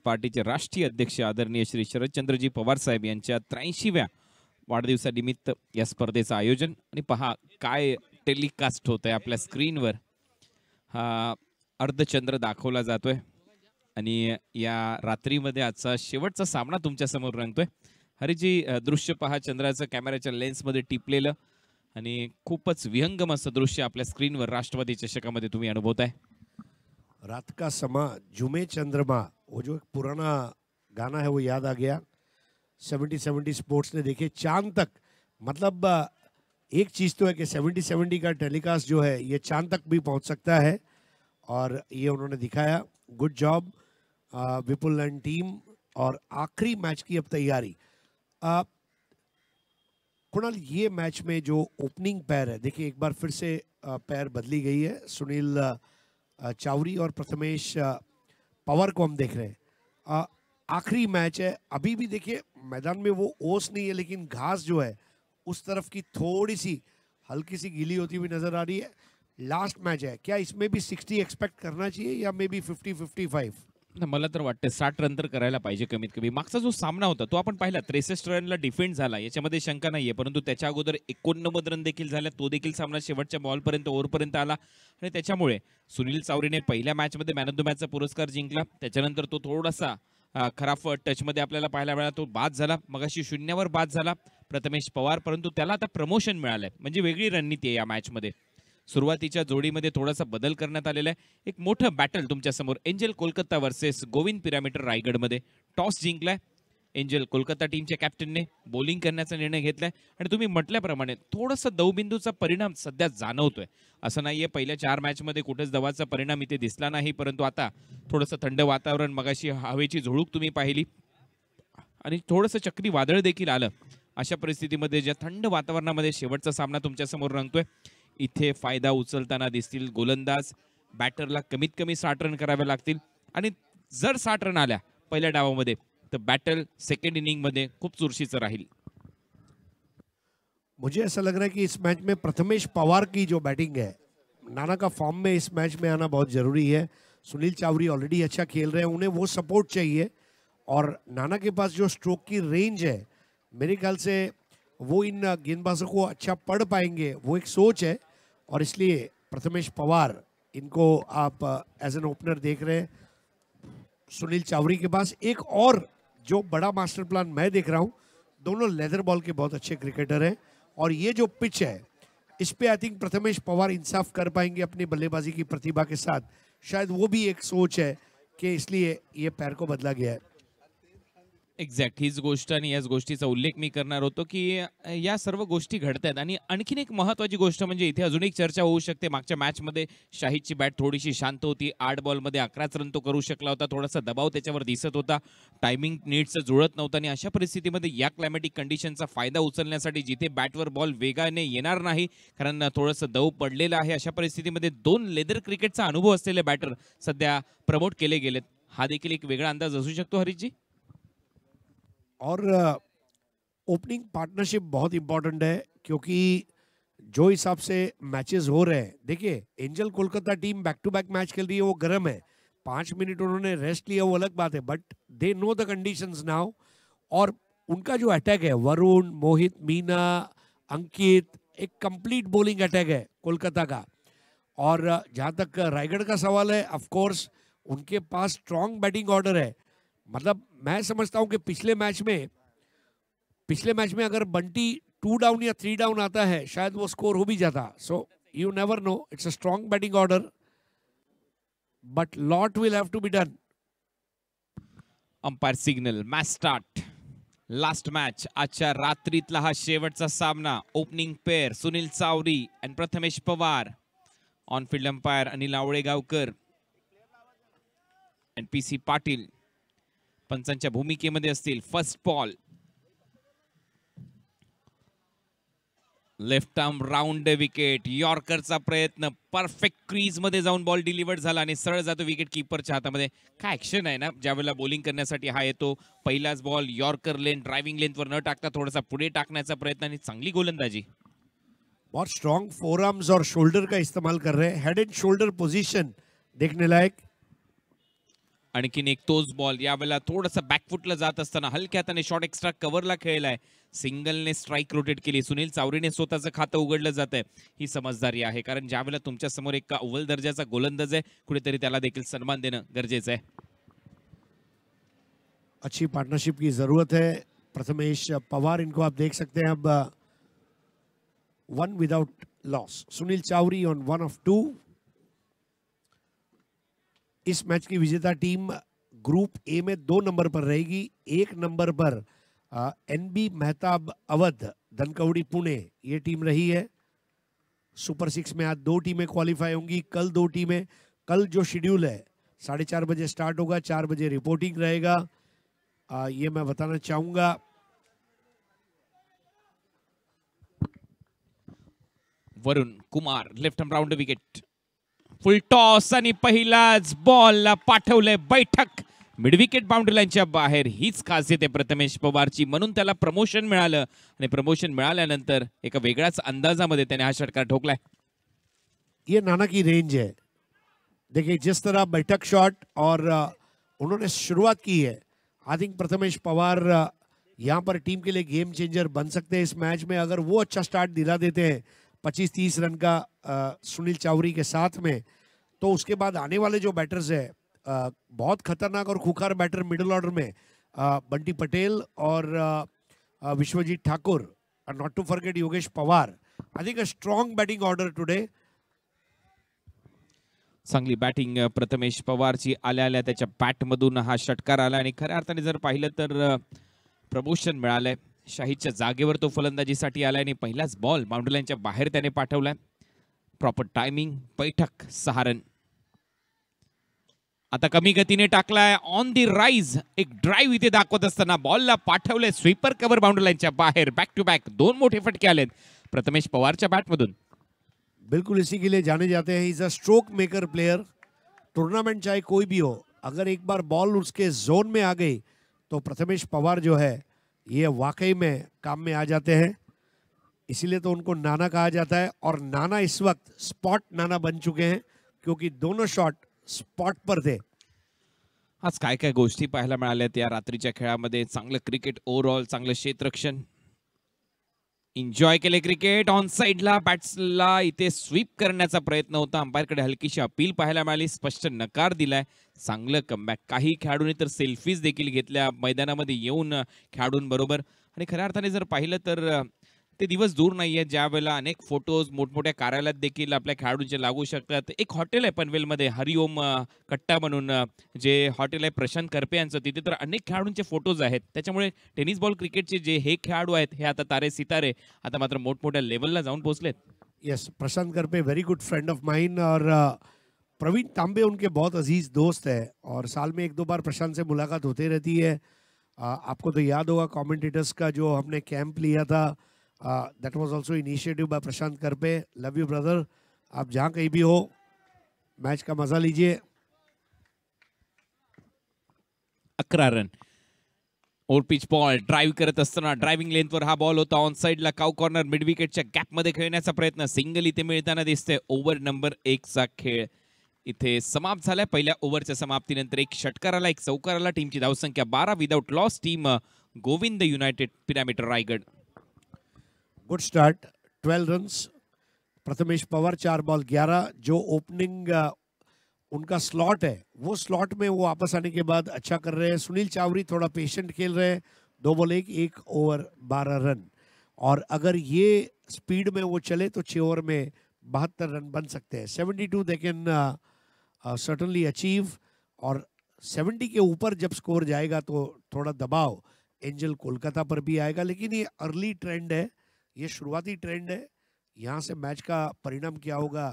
पार्टीचे राष्ट्रीय अध्यक्ष आदरणीय श्री शरदचंद्रजी पवार साहेब यांच्या 83व्या वाढदिवसानिमित्त या स्पर्धेचं आयोजन आणि पहा काय टेलिकास्ट होत आहे आपल्या स्क्रीनवर. हा अर्धचंद्र दाखवला जातोय आणि या रात्रीमध्ये आजचा शेवटचा सामना तुमच्या समोर रंगतोय. हरिजी दृश्य पहा कॅमेराचं कॅमेऱ्याच्या लेन्समध्ये टिपलेलं आणि खूपच विहंगम असं दृश्य आपल्या स्क्रीनवर राष्ट्रवादी चषकामध्ये तुम्ही अनुभवताय. रात का समा जुमे चंद्रमा, वो जो एक पुराना गाना है वो याद आ गया. 70 स्पोर्ट्स ने देखे चांद तक, मतलब एक चीज़ तो है कि 70 का टेलीकास्ट जो है ये चांद तक भी पहुंच सकता है और ये उन्होंने दिखाया. Good job Vipul and team. और आखिरी मैच की अब तैयारी. कुणाल, ये मैच में जो ओपनिंग पैर है, देखिए एक बार फिर से पैर बदली गई है. सुनील चावरी और प्रथमेश पवार को हम देख रहे हैं. आखिरी मैच है, अभी भी देखिए मैदान में वो ओस नहीं है, लेकिन घास जो है उस तरफ की थोड़ी सी हल्की सी गीली होती हुई नजर आ रही है. लास्ट मैच है, क्या इसमें भी 60 एक्सपेक्ट करना चाहिए या मे बी 50-55? मला तर वाटतं 60 रन तर करायला पाहिजे कमीत कमी. मागचा जो सामना होता तो आपण पाहिला 63 रनला डिफेंड झाला, याच्यामध्ये शंका नाहीये. परंतु त्याच्या अगोदर 89 रन देखील झाले. तो देखील सामना शेवटच्या बॉलपर्यंत ओव्हरपर्यंत आला आणि त्याच्यामुळे सुनील चावरीने पहिल्या मॅचमध्ये मॅन ऑफ द मॅचचा पुरस्कार जिंकला. त्याच्यानंतर तो थोडासा खराब टचमध्ये आपल्याला पाहायला मिळाला. तो बाद झाला, मगाशी शून्यावर बाद झाला प्रथमेश पवार. परंतु त्याला आता प्रमोशन मिळालंय, म्हणजे वेगळी रणनीती आहे या मॅचमध्ये. सुरुवातीच्या जोडीमध्ये थोडासा बदल करण्यात आलेला आहे. एक मोठं बॅटल तुमच्या समोर. एंजल कोलकाता वर्सेस गोविंद पिरामिटर रायगडमध्ये टॉस जिंकलाय. एंजल कोलकाता टीमच्या कॅप्टनने बॉलिंग करण्याचा निर्णय घेतलाय आणि तुम्ही म्हटल्याप्रमाणे थोडासा दवबिंदूचा परिणाम सध्या जाणवतोय. असं नाहीये पहिल्या 4 मॅचमध्ये कुठेच दवाचा परिणाम इथे दिसला नाही, परंतु आता थोडंसं थंड वातावरण, मगाशी हवेची झुळूक तुम्ही पाहिली आणि थोडंसं चक्री वादळ देखील आलं. अशा परिस्थितीमध्ये ज्या थंड वातावरणामध्ये शेवटचा सामना तुमच्या समोर रंगतोय, इथे फायदा उचलताना दिसतील गोलंदाज. बॅटरला कमीत कमी 60 रन करावे लागतील आणि जर 60 रन आल्या पहिल्या डावामध्ये तर बॅटल सेकंड इनिंग मध्ये खूप चुरशीचं राहील. मुझे ऐसा लग रहा है कि इस मैच में प्रथमेश पवार की जो बैटिंग है, नाना का फॉर्म में इस मैच में आना बहुत जरूरी है. सुनील चावरी ऑलरेडी अच्छा खेल रहे हैं, उन्हें वो सपोर्ट चाहिए. और नाना के पास जो स्ट्रोक की रेंज है, मेरे ख्याल से वो इन गेंदबाजों को अच्छा पढ़ पाएंगे, वो एक सोच है. और इसलिए प्रथमेश पवार, इनको आप एज एन ओपनर देख रहे हैं. सुनील चावरी के पास एक और जो बड़ा मास्टर प्लान मैं देख रहा हूं, दोनों लेदर बॉल के बहुत अच्छे क्रिकेटर हैं और ये जो पिच है इस पे आई थिंक प्रथमेश पवार इंसाफ कर पाएंगे अपनी बल्लेबाजी की प्रतिभा के साथ. शायद वो भी एक सोच है कि इसलिए ये पैर को बदला गया है. एक्झॅक्ट हीच गोष्ट आणि याच गोष्टीचा उल्लेख मी करणार होतो की या सर्व गोष्टी घडतात. आणि आणखीन एक महत्त्वाची गोष्ट म्हणजे इथे अजून एक चर्चा होऊ शकते. मागच्या मॅचमध्ये शाहिदची बॅट थोडीशी शांत होती. 8 बॉलमध्ये 11 रन तो करू शकला होता. थोडासा दबाव त्याच्यावर दिसत होता. टायमिंग नीटचं जुळत नव्हतं आणि अशा परिस्थितीमध्ये या क्लायमॅटिक कंडिशनचा फायदा उचलण्यासाठी जिथे बॅटवर बॉल वेगाने येणार नाही, कारण थोडंसं दव पडलेलं आहे, अशा परिस्थितीमध्ये 2 लेदर क्रिकेटचा अनुभव असलेले बॅटर सध्या प्रमोट केले गेलेत. हा देखील एक वेगळा अंदाज असू शकतो हरीशजी. और ओपनिंग पार्टनरशिप बहुत इंपॉर्टेंट है, क्योंकि जो हिसाब से मैचेस हो रहे हैं, देखिए angel Kolkata team back to back match खेल रही है, वो गर्म है. 5 मिनट उन्होंने रेस्ट लिया, वो अलग बात है, but they know the conditions now. और उनका जो अटैक है, वरुण, मोहित, मीना, अंकित, एक कंप्लीट बॉलिंग अटैक है कोलकाता का. और जहाँ तक रायगढ़ का सवाल है, ऑफ कोर्स उनके पास स्ट्रॉन्ग बैटिंग ऑर्डर है. मतलब मैं समझता हूं कि पिछले मैच में अगर बंटी 2 डाउन या 3 डाउन आता है, शायद वो स्कोर हो भी जाता. So you never know, it's a strong batting order, but lot will have to be done. Umpire signal, match start. Last match, आजच्या रात्रीतला हा शेवटचा सामना. ओपनिंग पेअर सुनील चावरी आणि Prathamesh Pawar. On field umpire Anil Awalegaonkar आणि पीसी पाटील पंचांच्या भूमिकेमध्ये असतील. First ball, left arm round wicket. यॉर्करचा प्रयत्न परफेक्ट क्रीज मध्ये जाऊन बॉल डिलिव्हर्ड झाला आणि सरळ जातो विकेट कीपरच्या हातामध्ये. काय ऍक्शन आहे ना ज्यावेळेला बॉलिंग करण्यासाठी हा येतो. पहिलाच बॉल यॉर्कर लेन, ड्रायव्हिंग लेंथवर न टाकता थोडासा पुढे टाकण्याचा प्रयत्न आणि चांगली गोलंदाजी. बहुत स्ट्रॉन्ग फोर आर्म्स और शोल्डर का इस्तेमाल कर रहे हैं. हेड एंड शोल्डर पोजीशन देखने लायक. आणखीन एक तोच बॉल यावेळेला थोडासा बॅकफुटला जात असताना हलक्या हाताने शॉट एक्स्ट्रा कव्हरला खेळलाय. सिंगलने स्ट्राईक रोटेट केली. सुनील चावरीने स्वतःचं खातं उघडलं जात आहे. ही समजदारी आहे, कारण ज्यावेळेला तुमच्या समोर एक अव्वल दर्जाचा गोलंदाज आहे, कुठेतरी त्याला देखील सन्मान देणं गरजेचं आहे. अच्छी पार्टनरशिप की जरूरत है. प्रथमेश पवार, इनको आप देख सकते हैं अब 1 without loss. Sunil Chawri on 1 of 2. इस मैच की विजेता टीम ग्रुप ए में 2 नंबर पर रहेगी. 1 नंबर पर एनबी मेहताब अवध धनकवड़ी पुणे ये टीम रही है. सुपर 6 में आज 2 टीमें क्वालिफाई होंगी. कल 2 टीमें. कल जो शेड्यूल है 4:30 बजे स्टार्ट होगा, 4 बजे रिपोर्टिंग रहेगा. ये मैं बताना चाहूंगा. Varun Kumar left arm round wicket. Full toss आणि पहिलाच बॉल पाठवलंय बैठक. मिड विकेट बाउंड्री लाईनच्या बाहेर. हीच खासियत आहे प्रथमेश पवारची, म्हणून त्याला प्रमोशन मिळालं आणि प्रमोशन मिळाल्यानंतर एका वेगळ्याच अंदाजामध्ये त्याने हा षटकार ठोकलाय. ये नाना की रेंज है. देखिए जिस तरह बैठक शॉट और उन्होंने शुरुआत की है. आई थिंक प्रथमेश पवार यहाँ पर टीम के लिए गेम चेंजर बन सकते हैं इस मैच में. अगर वो अच्छा स्टार्ट दिला देते हैं 25-30 रन का सुनील चावरी के साथ में, तो उसके बाद आने वाले जो बैटर्स है बहुत खतरनाक और खुखार बैटर मिडिल ऑर्डर में बंटी पटेल और Vishwajeet Thakur, not to forget Yogesh Pawar. I think a strong batting order today. चांगली बॅटिंग प्रथमेश पवारची. आल्या आल्या त्याच्या बॅटमधून हा षटकार आला आणि खऱ्या अर्थाने जर पाहिलं तर प्रमोशन मिळालंय. शाहिदच्या जागेवर तो फलंदाजीसाठी आलाय आणि पहिलाच बॉल बाउंड्री लाईनच्या बाहेर त्याने पाठवलाय. Proper timing. बैठक 6 रन. आता कमी गतीने टाकलाय. ऑन दी राईज एक ड्राईव्ह इथे दाखवत असताना बॉलला पाठवलंय स्वीपर कव्हर बाउंड्री लाईनच्या बाहेर. बॅक टू बॅक 2 मोठे फटके आलेत प्रथमेश पवारच्या बॅटमधून. बिल्कुल इसी के लिए जाने जाते हैं. Is a stroke maker player. Tournament चाहे कोई भी हो, अगर एक बार बॉल उसके जोन में आ गई तो प्रथमेश पवार जो है ये वाकई में काम में आ जाते हैं. इसीलिए तो उनको नाना कहा जाता है. और नाना इस वक्त स्पॉट नाना बन चुके हैं क्योंकि दोनों शॉट स्पॉट पर थे. आज काय काय गोष्टी पाहायला मिळाल्यात या रात्रीच्या खेळामध्ये. चांगलं क्रिकेट ओव्हरऑल, चांगलं क्षेत्ररक्षण. एन्जॉय केले क्रिकेट. ऑन साइडला बॅट्सला इथे स्वीप करण्याचा प्रयत्न होता. अंपायरकडे हलकीशी अपील पाहायला मिळाली. स्पष्ट नकार दिलाय. चांगलं कमबॅक. काही खेळाडूंनी तर सेल्फीज देखील घेतल्या मैदानामध्ये येऊन खेळाडूंबरोबर. आणि खऱ्या अर्थाने जर पाहिलं तर ते दिवस दूर नाहीये ज्या वेळेला अनेक फोटोज मोठमोठ्या कार्यालयात देखील आपल्या खेळाडूंचे लागू शकतात. एक हॉटेल आहे पनवेलमध्ये हरिओम कट्टा म्हणून, जे हॉटेल आहे प्रशांत करपे यांचं. तिथे तर अनेक खेळाडूंचे फोटोज आहेत. त्याच्यामुळे टेनिस बॉल क्रिकेटचे जे हे खेळाडू आहेत हे आता तारे सितारे आता मात्र मोठमोठ्या लेवलला जाऊन पोहोचलेत. Yes, Prashant Karpe very good friend of mine. और प्रवीण तांबे उनके बहुत अजीज दोस्त है और साल में 1-2 बार प्रशांत से मुलाकात होती रहती है. आपको तो याद होगा कमेंटेटर्स का जो हमने कैंप लिया था, that was also initiative by Prashant Karpe. Love you brother. आप जहां कहीं भी हो मैच का मजा लीजिए. 11 run. Over pitch ball drive करत असताना ड्रायव्हिंग लेंथवर हा बॉल होता. ऑन साइडला काउ कॉर्नर मिड विकेटच्या गॅपमध्ये खेळण्याचा प्रयत्न. सिंगल इथे मिळताना दिसते. ओव्हर नंबर 1 चा खेळ इथे समाप्त झालाय. पहिल्या ओव्हरच्या समाप्तीनंतर एक षटकार आला, एक चौकार आला. टीमची धावसंख्या 12 without loss. Team Govind United pyramid Raigad. Good start. 12 runs. Prathamesh Pawar 4 ball 11. जो ओपनिंग उनका स्लॉट है वो स्लॉट में वो वापस आने के बाद अच्छा कर रहे हैं. सुनील चावरी थोड़ा पेशेंट खेल रहे हैं. 2 बॉल 1 ओवर 12 रन. और अगर ये स्पीड में वो चले तो 6 ओवर में 72 रन बन सकते हैं. 72 दे कैन सर्टनली अचीव. और 70 के ऊपर जब स्कोर जाएगा तो थोड़ा दबाव एंजल कोलकाता पर भी आएगा. लेकिन ये अर्ली ट्रेंड है, ये शुरुआती ट्रेंड है. यहाँ से मैच का परिणाम क्या होगा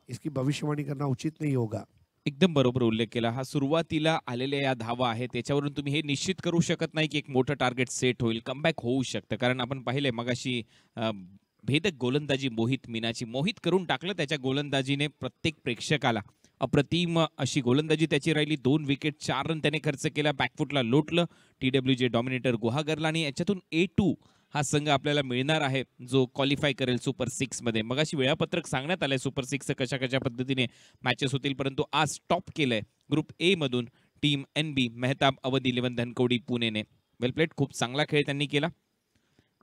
इसकी भविष्यवाणी करना उचित नहीं होगा. एकदम बरोबर उल्लेख केला. हा सुरुवातीला आलेल्या या धावा आहेत त्याच्यावरून तुम्ही हे निश्चित करू शकत नाही की एक मोठं टार्गेट सेट होईल, कमबॅक होऊ शकतं. कारण आपण पाहिले मगाशी भेदक गोलंदाजी मोहित मीनाची. मोहित करून टाकलं त्याच्या गोलंदाजीने प्रत्येक प्रेक्षकाला. अप्रतिम अशी गोलंदाजी त्याची राहिली. 2 विकेट 4 रन त्याने खर्च केला. बॅकफुटला लोटलं. TWJ डॉमिनेटर गुहागरला आणि याच्यातून A2 हा संघ आपल्याला मिळणार आहे जो क्वालिफाय करेल सुपर 6 मध्ये. मगाशी वेळापत्रक सांगण्यात आलंय सुपर 6 कशा कशा पद्धतीने मॅचेस होतील, परंतु आज टॉप केलंय ग्रुप ए मधून टीम NB मेहताब अवध 11 धनकवडी पुणेने. वेल प्लेट, खूप चांगला खेळ त्यांनी केला.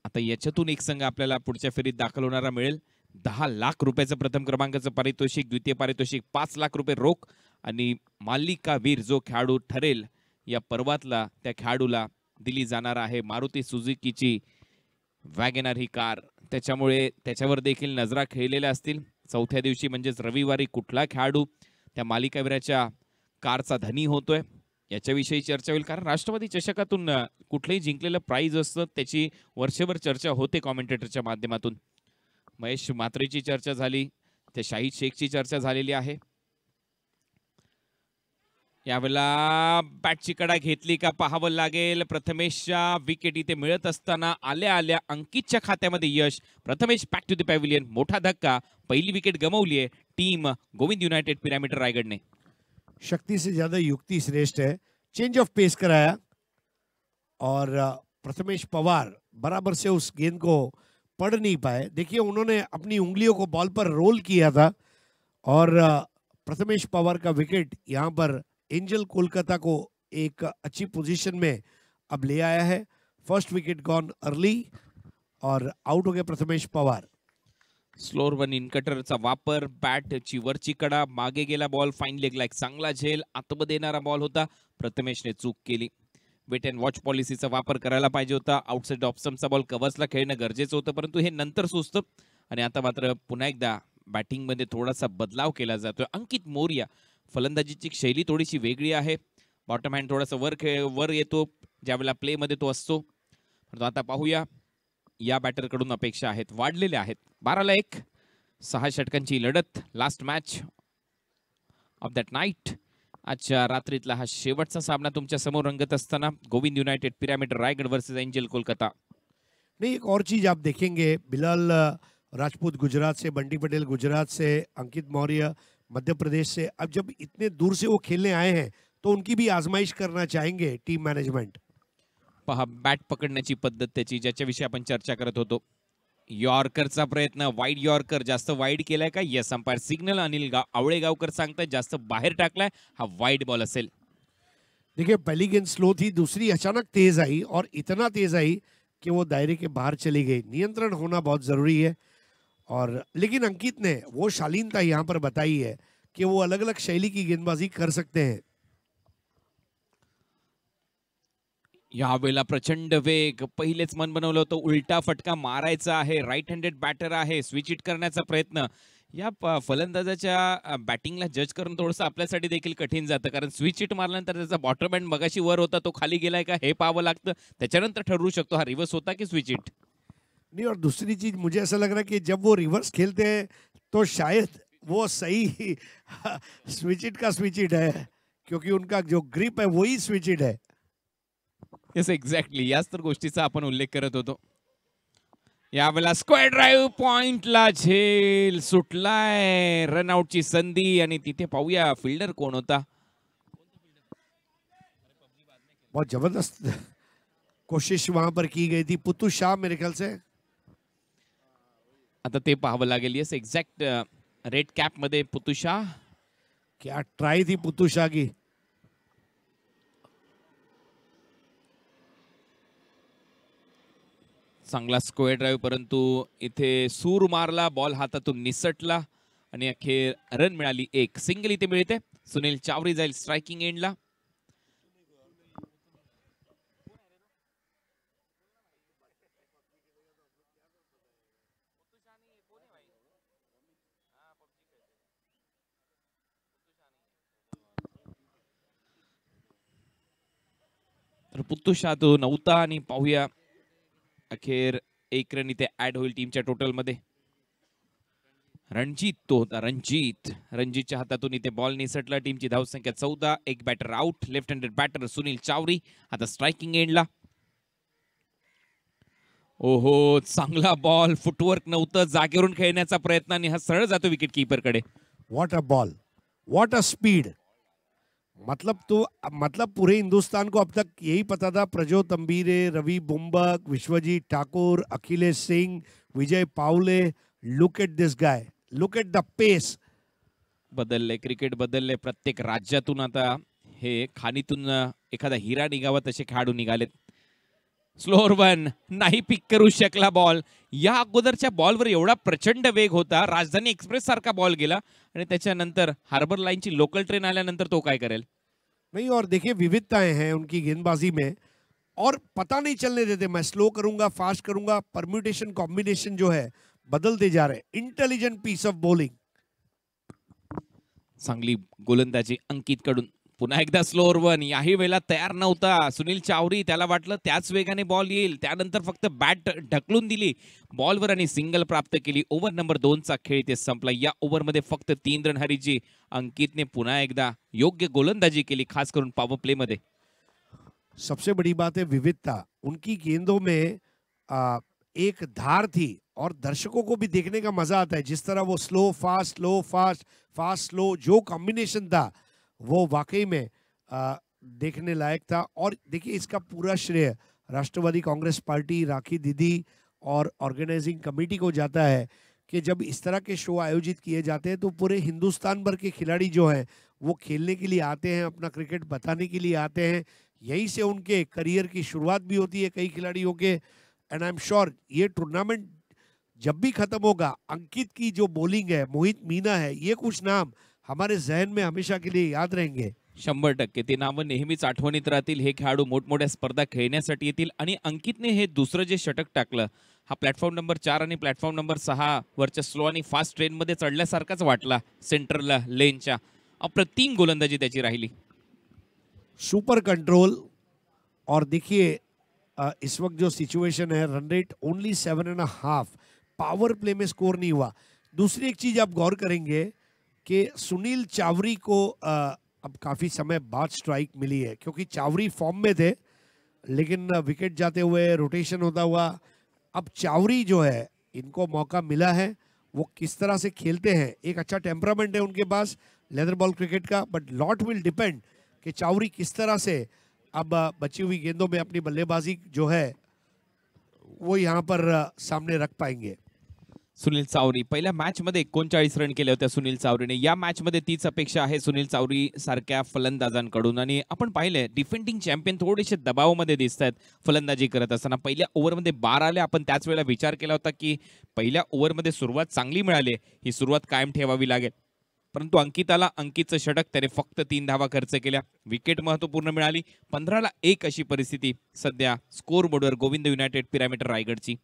आता याच्यातून एक संघ आपल्याला पुढच्या फेरीत दाखल होणारा मिळेल. 10 लाख रुपयाचं प्रथम क्रमांकाचं पारितोषिक, द्वितीय पारितोषिक 5 लाख रुपये रोख आणि मालिकावीर जो खेळाडू ठरेल या पर्वातला त्या खेळाडूला दिली जाणार आहे मारुती सुझुकीची वॅगनर ही कार. त्याच्यामुळे त्याच्यावर देखील नजरा खेळलेल्या असतील. चौथ्या दिवशी म्हणजेच रविवारी कुठला खेळाडू त्या मालिकावीराच्या कारचा धनी होतोय याच्याविषयी चर्चा होईल. कारण राष्ट्रवादी चषकातून कुठलंही जिंकलेलं प्राइज असतं त्याची वर्षभर चर्चा होते कॉमेंटेटरच्या माध्यमातून. महेश म्हात्रेची चर्चा झाली, त्या शाहिद शेखची चर्चा झालेली आहे. यावेळेला बॅटची कडा घेतली का पाहावं लागेल. प्रथमेशच्या विकेट इथे मिळत असताना आल्या आल्या अंकितच्या खात्यामध्ये यश. Prathamesh back to the pavilion. मोठा धक्का, पहिली विकेट गमावली आहे team Govind United Pyramid Raigad ने. शक्ति से ज्यादा युक्ति श्रेष्ठ है. चेंज ऑफ पेस कराया और प्रथमेश पवार बराबर से उस गेंद को पढ़ नहीं पाए. देखिए उन्होंने अपनी उंगलियों को बॉल पर रोल किया था और प्रथमेश पवार का विकेट यहाँ पर एंजल कोलकाता को एक अच्छी पोजीशन में अब ले आया है. फर्स्ट विकेट गॉन अर्ली और आउट हो गए प्रथमेश पवार. स्लोअर वन इन कटरचा वापर, बॅटची वरची कडा, मागे गेला बॉल, फाईन लेग लाईक चांगला झेल, आतमध्ये येणारा बॉल होता. प्रथमेशने चूक केली. वेट अँड वॉच पॉलिसीचा वापर करायला पाहिजे होता. आउटसाइड ऑफ स्टंपचा बॉल कव्हर्सला खेळणं गरजेचं होतं, परंतु हे नंतर सुचतं. आणि आता मात्र पुन्हा एकदा बॅटिंग मध्ये थोडासा बदलाव केला जातोय. अंकित मोर्या, फलंदाजीची शैली थोडीशी वेगळी आहे. बॉटम हँड थोडासा वर येतो ज्यावेळेला प्ले मध्ये तो असतो. परंतु आता पाहूया या बॅटर कडून अपेक्षा आहेत, वाढलेल्या आहेत. 12-1 6 षटकांची लढत. Last match of that night. आजच्या रात्रीतला हा शेवटचा सामना तुमच्या समोर रंगत असताना Govind United Pyramid Raigarh versus angel Kolkata. नहीं, एक और चीज आप देखेंगे, बिलाल राजपूत गुजरात से, बंटी पटेल गुजरात से, अंकित मौर्य मध्य प्रदेश से. अब जब इतने दूर से वो खेलने आए हैं तो उनकी भी आजमाइश करना चाहेंगे टीम मैनेजमेंट. पहा बॅट पकडण्याची पद्धत त्याची, ज्याच्याविषयी आपण चर्चा करत होतो. यॉर्करचा प्रयत्न, वाईड यॉर्कर, जास्त वाईड केलाय का? Yes, umpire signal. Anil Awalegaonkar सांगताय जास्त बाहेर टाकलाय, हा वाईड बॉल असेल. देखिए पहली गेंद स्लो थी, दूसरी अचानक तेज आई और इतना तेज आई कि वो दायरे के बाहर चली गई. नियंत्रण होना बहुत जरूरी है. और लेकिन अंकित ने वो शालीनता यहाँ पर बताई है कि वो अलग अलग शैली की गेंदबाजी कर सकते हैं. यावेळेला प्रचंड वेग, पहिलेच मन बनवलं होतं उलटा फटका मारायचा आहे. राईट हँडेड बॅटर आहे, स्विच इट करण्याचा प्रयत्न. या फलंदाजाच्या बॅटिंगला जज करून थोडंसं आपल्यासाठी देखील कठीण जातं, कारण स्विच इट मारल्यानंतर त्याचा बॉटम हँड मगाशी वर होता तो खाली गेलाय का हे पाहावं लागतं. त्याच्यानंतर ठरवू शकतो हा रिव्हर्स होता की स्विच इट. नहीं, और दूसरी चीज मुझे ऐसा लग रहा है कि जब वो रिवर्स खेलते हैं तो शायद वो सही स्विच इट का स्विच इट है, क्योंकि उनका जो ग्रिप है वही स्विच इट है. Yes, exactly. याच तर गोष्टीचा आपण उल्लेख करत होतो. यावेळेला स्क्वेअर ड्राईव्ह, पॉइंटला झेल सुटलाय. रनआउटची संधी आणि तिथे पाहूया फिल्डर कोण होता. बहुत जबरदस्त कोशिश वहां पर की गई थी. पुतु शाह मेरे ख्याल से. आता ते पाहावं लागेल. येस, एक्झॅक्ट रेड कॅप मध्ये पुतुषा. क्या ट्राई थी पुतु शाह की. चांगला स्क्वेअर ड्राईव्ह, परंतु इथे सूर मारला, बॉल हातातून निसटला आणि अखेर रन मिळाली. एक सिंगल इथे मिळते. सुनील चावरी जाईल स्ट्रायकिंग एंडला. तर पुत्तुशा तो नव्हता आणि पाहूया अखेर एक रन इथे ऍड होईल टीमच्या टोटल मध्ये. रणजीत तो होता, रणजीतच्या हातातून इथे बॉल निसटला. टीमची धावसंख्या 14. एक batter out. Left handed batter Sunil Chavari आता स्ट्रायकिंग एंडला. ओहो, चांगला बॉल, फुटवर्क नव्हतं, जागेवरून खेळण्याचा प्रयत्न आणि हा सरळ जातो विकेट कीपर कडे. What a ball, what a speed. मतलब पूरे हिंदुस्तान को अब तक यही पता था, Prajot Tambire, Ravi Bumbak, Vishwajeet Thakur, Akhilesh Singh, Vijay Pawale. Look at this guy, look at the pace. बदलले, क्रिकेट बदलले. प्रत्येक राज्यातून आता हे खाणीतून एखादा हिरा निघावा तसे खेळाडू निघालेत. स्लोअर वन नाही पिक करू शकला बॉल. या अगोदरच्या बॉलवर एवढा प्रचंड वेग होता, राजधानी एक्सप्रेस सारखा बॉल गेला आणि त्याच्यानंतर हार्बर लाईनची लोकल ट्रेन आल्यानंतर तो काय करेल. नहीं, और देखिए विविधताएं हैं उनकी गेंदबाजी में, और पता नहीं चलने देते, मैं स्लो करूंगा फास्ट करूंगा, परम्यूटेशन कॉम्बिनेशन जो है बदलते जा रहे हैं. Intelligent piece of bowling. चांगली गोलंदाजी अंकित कडून. पुन्हा एकदा स्लोअर वन. याही वेळेला तयार नव्हता सुनील चावरी. त्याला वाटलं त्याच वेगाने बॉल येईल, त्यानंतर फक्त बॅट ढकलून दिली बॉलवर आणि सिंगल प्राप्त केली. ओव्हर नंबर 2 चा खेळ इथे संपला. या ओव्हरमध्ये फक्त 3 रन हरीची. अंकितने पुन्हा एकदा योग्य गोलंदाजी केली, खास करून पॉवर प्ले मध्ये. सबसे बड़ी बात है विविधता. उनकी गेंदों में एक धार थी, और दर्शकों को भी देखने का मजा आता है. जिस तरह वो स्लो फास्ट फास्ट स्लो, जो कॉम्बिनेशन था वो वाकई में देखने लायक था. और देखिए इसका पूरा श्रेय राष्ट्रवादी कांग्रेस पार्टी, राखी दीदी और ऑर्गेनाइजिंग कमेटी को जाता है कि जब इस तरह के शो आयोजित किए जाते हैं तो पूरे हिंदुस्तान भर के खिलाड़ी जो हैं वो खेलने के लिए आते हैं, अपना क्रिकेट बताने के लिए आते हैं. यहीं से उनके करियर की शुरुआत भी होती है कई खिलाड़ियों के. एंड आई एम श्योर ये टूर्नामेंट जब भी खत्म होगा, अंकित की जो बॉलिंग है, मोहित मीना है, ये कुछ नाम हमारे जहन में हमेशा के लिए याद रहेंगे. 100% ते नावं नेहमीच आठवणीत राहतील. हे खेळाडू मोठमोठ्या स्पर्धा खेळण्यासाठी येतील. आणि अंकितने हे दुसरं जे षटक टाकलं, हा प्लॅटफॉर्म नंबर 4 आणि प्लॅटफॉर्म नंबर 6 वरच्या स्लो आणि फास्ट ट्रेन मध्ये चढल्यासारखाच वाटला. सेंटरला लेनच्या अप्रतिम गोलंदाजी त्याची राहिली. Super control. और देखिए इस वक्त जो सिचुएशन है, run rate only 7.5, power play में स्कोर नहीं हुआ. दूसरी एक चीज आप गौर करेंगे कि सुनील चावरी को अब काफी समय बाद स्ट्राइक मिली है, क्योंकि चावरी फॉर्म में थे लेकिन विकेट जाते हुए, रोटेशन होता हुआ, अब चावरी जो है इनको मौका मिला है. वो किस तरह से खेलते हैं, एक अच्छा टेम्परामेंट है उनके पास लेदर बॉल क्रिकेट का, बट लॉट विल डिपेंड कि चावरी किस तरह से अब बची हुई गेंदों में अपनी बल्लेबाजी जो है वो यहाँ पर सामने रख पाएंगे. सुनील चावरी पहिल्या मॅच मध्ये 39 रन केले होते सुनील चावरीने. या मॅच मध्ये तीच अपेक्षा आहे सुनील चावरी सारख्या फलंदाजांकडून. आणि आपण पाहिले डिफेंडिंग चॅम्पियन थोडेसे दबावामध्ये दिसत आहेत फलंदाजी करत असताना. पहिल्या ओव्हरमध्ये 12 आले. आपण त्याच वेळेला विचार केला होता की पहिल्या ओव्हरमध्ये सुरुवात चांगली मिळाली, ही सुरुवात कायम ठेवावी लागेल. परंतु अंकितचं षटक, त्याने फक्त 3 धावा खर्च केल्या. विकेट महत्वपूर्ण मिळाली. 15ला 1 अशी परिस्थिती सध्या स्कोर बोर्डवर गोविंद युनायटेड पिरामिड रायगडची.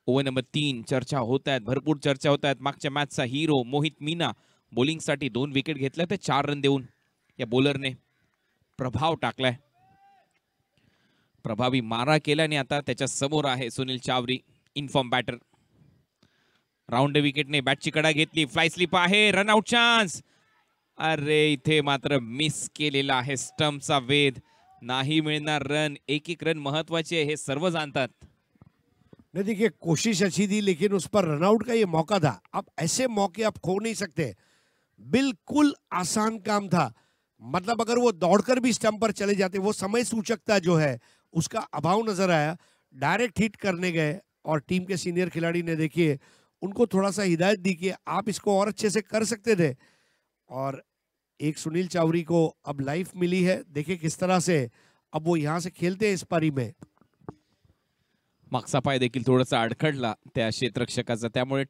ओव्हर नंबर 3 चर्चा होत आहेत, भरपूर चर्चा होत आहेत. मागच्या मॅचचा हिरो मोहित मीना बॉलिंगसाठी 2 विकेट घेतल्या ते 4 रन देऊन या बॉलरने प्रभाव टाकलाय, प्रभावी मारा केला. आणि आता त्याच्या समोर आहे Sunil Chawri, inform batter. Round विकेटने बॅटची कडा घेतली. फ्लाय स्लिप आहे, रनआउट चान्स. अरे इथे मात्र मिस केलेला आहे स्टंपचा वेध. नाही मिळणार रन. एक रन महत्वाचे आहे, हे सर्व जाणतात. नहीं देखिए कोशिश अच्छी थी, लेकिन उस पर रनआउट का ये मौका था. अब ऐसे मौके आप खो नहीं सकते. बिल्कुल आसान काम था. मतलब अगर वो दौड़कर भी स्टंप पर चले जाते, वो समय सूचकता जो है उसका अभाव नजर आया. डायरेक्ट हिट करने गए और टीम के सीनियर खिलाड़ी ने देखिए उनको थोड़ा सा हिदायत दी कि आप इसको और अच्छे से कर सकते थे. और एक सुनील चावरी को अब लाइफ मिली है. देखिए किस तरह से अब वो यहाँ से खेलते हैं इस पारी में. मागचा पाय देखील थोडासा अडखडला त्या क्षेत्ररक्षकाचा, त्यामुळे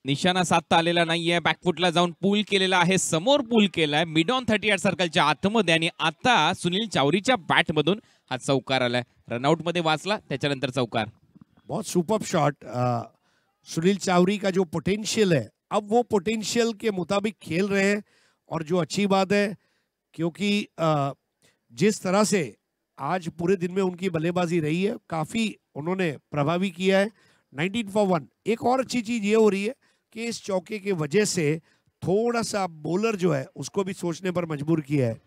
निशाणा साधता आलेला नाहीये. बॅकफुटला जाऊन पूल केलेला आहे, समोर पूल केलाय मिड ऑन 38 सर्कलच्या आतमध्ये. आणि आता सुनील चावरीच्या बॅट मधून हा चौकार आलाय. रनआउट मध्ये वाचला, त्याच्यानंतर चौकार. बहुत सुपर शॉट. सुनील चावरी का जो पोटेंशियल है, अब वो पोटेंशियल के मुताबिक खेल रहे हैं. और जो अच्छी बात है, क्योंकि जिस तरह से आज पूरे दिन में उनकी बल्लेबाजी रही है, काफी उन्होंने प्रभावी किया है. 19 for 1. एक और अच्छी चीज ये हो रही है कि इस चौके की वजह से थोड़ा सा बॉलर जो है उसको भी सोचने पर मजबूर किया है.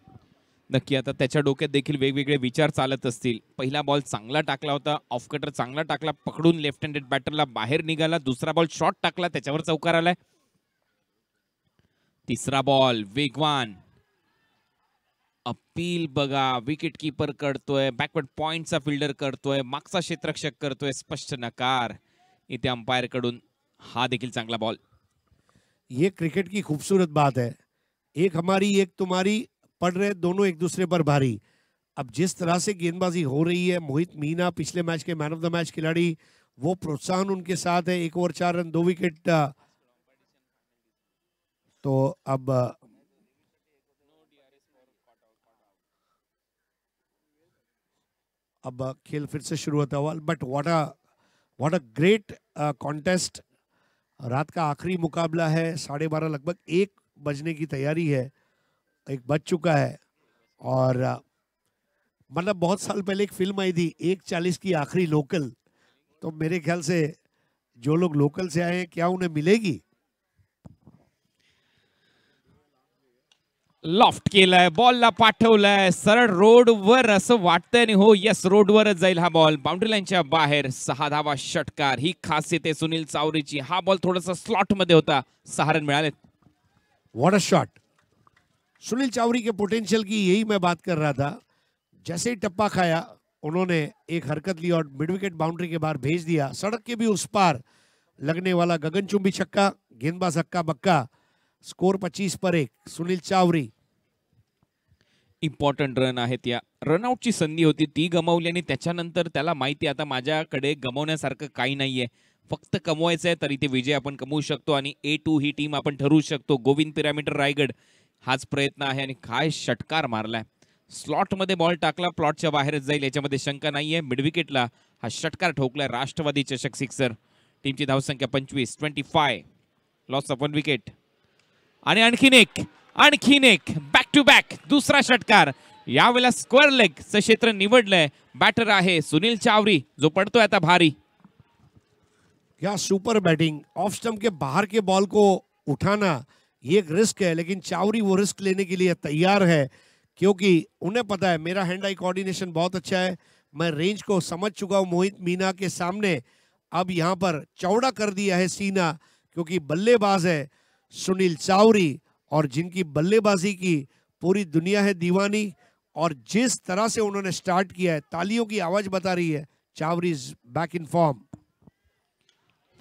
नक्की आता त्याच्या डोक्यात देखील वेगवेगळे विचार चालत असतील. पहिला बॉल चांगला टाकला होता, ऑफ कटर चांगला टाकला, पकडून लेफ्ट हँडेड बॅटरला बाहेर निघाला. दुसरा बॉल शॉर्ट टाकला, त्याच्यावर चौकार आलाय. तिसरा बॉल वेगवान अपील बघा. विकेट कीपर करतोय, बॅकवर्ड पॉइंटचा फिल्डर करतोय, मागचा क्षेत्ररक्षक करतोय. स्पष्ट नकार इथे अंपायर कडून. हा देखील चांगला बॉल. ये क्रिकेट की खूबसूरत बात है. एक हमारी एक तुम्हारी पड़ रहे हैं दोनों एक दूसरे पर भारी। अब जिस तरह से गेंदबाजी हो रही है, मोहित मीना पिछले मैच के मैन ऑफ द मैच खिलाड़ी, वो प्रोत्साहन उनके साथ है। 1 ओवर 4 रन 2 विकेट। तो अब खेल फिर से शुरू होता हुआ, but what a great contest. रात का आखिरी मुकाबला है, 12:30 लगभग 1 बजने की तैयारी है, 1 बज चुका है। और मतलब बहुत साल पहले एक फिल्म आई थी 1:40 की आखिरी लोकल, तो मेरे ख्याल से जो लोग लोकल से आए हैं क्या उन्हें मिलेगी? लॉफ्ट केलाय, बॉलला पाठवलाय सरळ रोडवर असं वाटतंय, आणि हो यस, रोडवरच जाईल हा बॉल, बाउंड्री लाईनच्या बाहेर. 6 धावा षटकार, ही खासियत आहे सुनील चावरीची. हा बॉल थोडासा स्लॉट मध्ये होता, 6 रन मिळाले. What a shot! Sunil Chavari के पोटेंशियल की यही मैं बात कर रहा था। जैसे ही टप्पा खाया उन्होंने एक हरकत ली और मिड विकेट बाउंड्री के बाहर भेज दिया। सड़क के भी उस पार लगने वाला गगनचुंबी छक्का, गेंदबाज हक्का बक्का। स्कोर 25 पर 1, सुनील चावरी। इम्पॉर्टंट रन आहेत, या रनआउटची संधी होती ती गमावली, आणि त्याच्यानंतर त्याला माहिती आता माझ्याकडे गमावण्यासारखं काही नाहीये, फक्त कमवायचं आहे, तरी ते विजय आपण कमवू शकतो आणि A2 ही टीम आपण ठरवू शकतो. गोविंद पिरामिड रायगड हाच प्रयत्न आहे, आणि काय षटकार मारलाय. स्लॉट मध्ये बॉल टाकला, प्लॉटच्या बाहेरच जाईल याच्यामध्ये शंका नाहीये. मिड विकेटला हा षटकार ठोकलाय, राष्ट्रवादी चषक सिक्सर. टीमची धावसंख्या 25 लॉस ऑफ 1 विकेट. आणि आणखीन एक बॅक टू बॅक दुसरा षटकार. यावेळेला स्क्वेअर लेग क्षेत्र निवडलंय. बॅटर आहे सुनील चावरी, जो पडतोय आता भारी. क्या सुपर बैटिंग! ऑफ स्टंप के बाहर के बॉल को उठाना ये एक रिस्क है, लेकिन चावरी वो रिस्क लेने के लिए तैयार है, क्योंकि उन्हें पता है मेरा हैंड आई कोऑर्डिनेशन बहुत अच्छा है, मैं रेंज को समझ चुका हूं मोहित मीना के सामने। अब यहां पर चौड़ा कर दिया है सीना, क्योंकि बल्लेबाज है सुनील चावरी, और जिनकी बल्लेबाजी की पूरी दुनिया है दीवानी। और जिस तरह से उन्होंने स्टार्ट किया है, तालियों की आवाज बता रही है Chavari is back in form.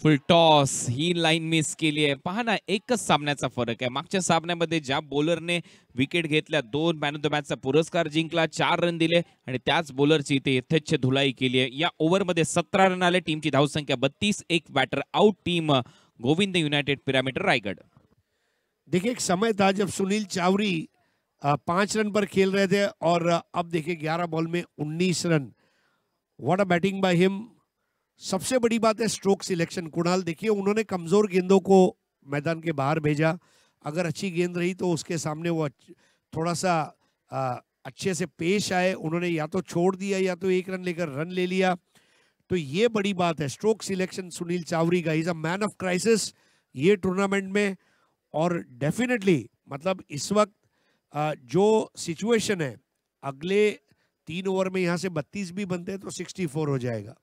Full toss, ही लाईन मिस केली आहे. पहा ना, एकच सामन्याचा फरक आहे. मागच्या सामन्यामध्ये ज्या बॉलरने विकेट घेतल्या, 2 मॅन ऑफ द मॅचचा पुरस्कार जिंकला, 4 रन दिले, आणि त्याच बॉलरची इथे यथेच्छ धुलाई केली आहे. या ओव्हरमध्ये 17 रन आले. टीमची धावसंख्या 32, 1 batter out. Team Govind United pyramid Raigad. देखिए, एक समय था जब सुनील चावरी 5 रन पर खेल रहे थे, और अब देखिए 11 बॉल में 19 run. What a batting by him! सबसे बड़ी बात है स्ट्रोक सिलेक्शन। कुणाल, देखिए उन्होंने कमजोर गेंदों को मैदान के बाहर भेजा, अगर अच्छी गेंद रही तो उसके सामने वो थोड़ा सा अच्छे से पेश आए। उन्होंने या तो छोड़ दिया या तो 1 रन लेकर रन ले लिया, तो ये बड़ी बात है। स्ट्रोक सिलेक्शन सुनील चावरी का, is a man of crisis ये टूर्नामेंट में। और डेफिनेटली मतलब इस वक्त जो सिचुएशन है, अगले 3 ओवर में यहाँ से 32 भी बनते हैं तो 64 हो जाएगा।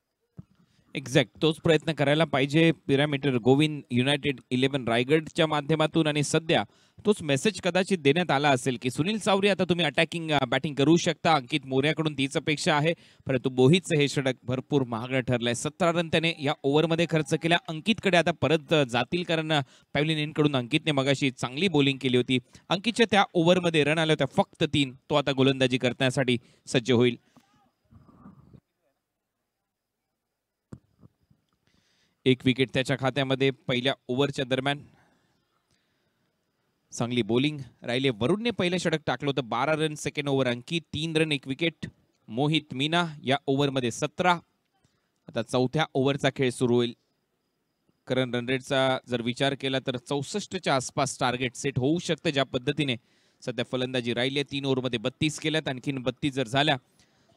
एक्झॅक्ट तोच प्रयत्न करायला पाहिजे पिरामिड गोविंद युनायटेड 11 रायगडच्या माध्यमातून. आणि सध्या तोच मेसेज कदाचित देण्यात आला असेल की सुनील चावरी, आता तुम्ही अटॅकिंग बॅटिंग करू शकता. अंकित मोर्याकडून तीच अपेक्षा आहे, परंतु मोहितचं हे षटक भरपूर महागडं ठरलंय. 17 रन त्याने या ओव्हरमध्ये खर्च केल्या. अंकितकडे आता परत जातील, कारण पॅव्हलियनकडून अंकितने मगाशी चांगली बॉलिंग केली होती. अंकितच्या त्या ओव्हरमध्ये रन आल्या होत्या फक्त 3. तो आता गोलंदाजी करण्यासाठी सज्ज होईल. एक विकेट त्याच्या खात्यामध्ये पहिल्या ओव्हरच्या दरम्यान. चांगली बॉलिंग राहिले. वरुणने पहिलं षटक टाकलं होतं. 12 रन सेकंड ओव्हर. अंकित 3 रन 1 विकेट. मोहित मीना या ओव्हरमध्ये 17. आता चौथ्या ओव्हरचा खेळ सुरू होईल. कारण रन रेटचा जर विचार केला तर 64च्या आसपास टार्गेट सेट होऊ शकते. ज्या पद्धतीने सध्या फलंदाजी राहिली, 3 ओव्हरमध्ये 32 केल्यात. आणखीन 32 जर झाल्या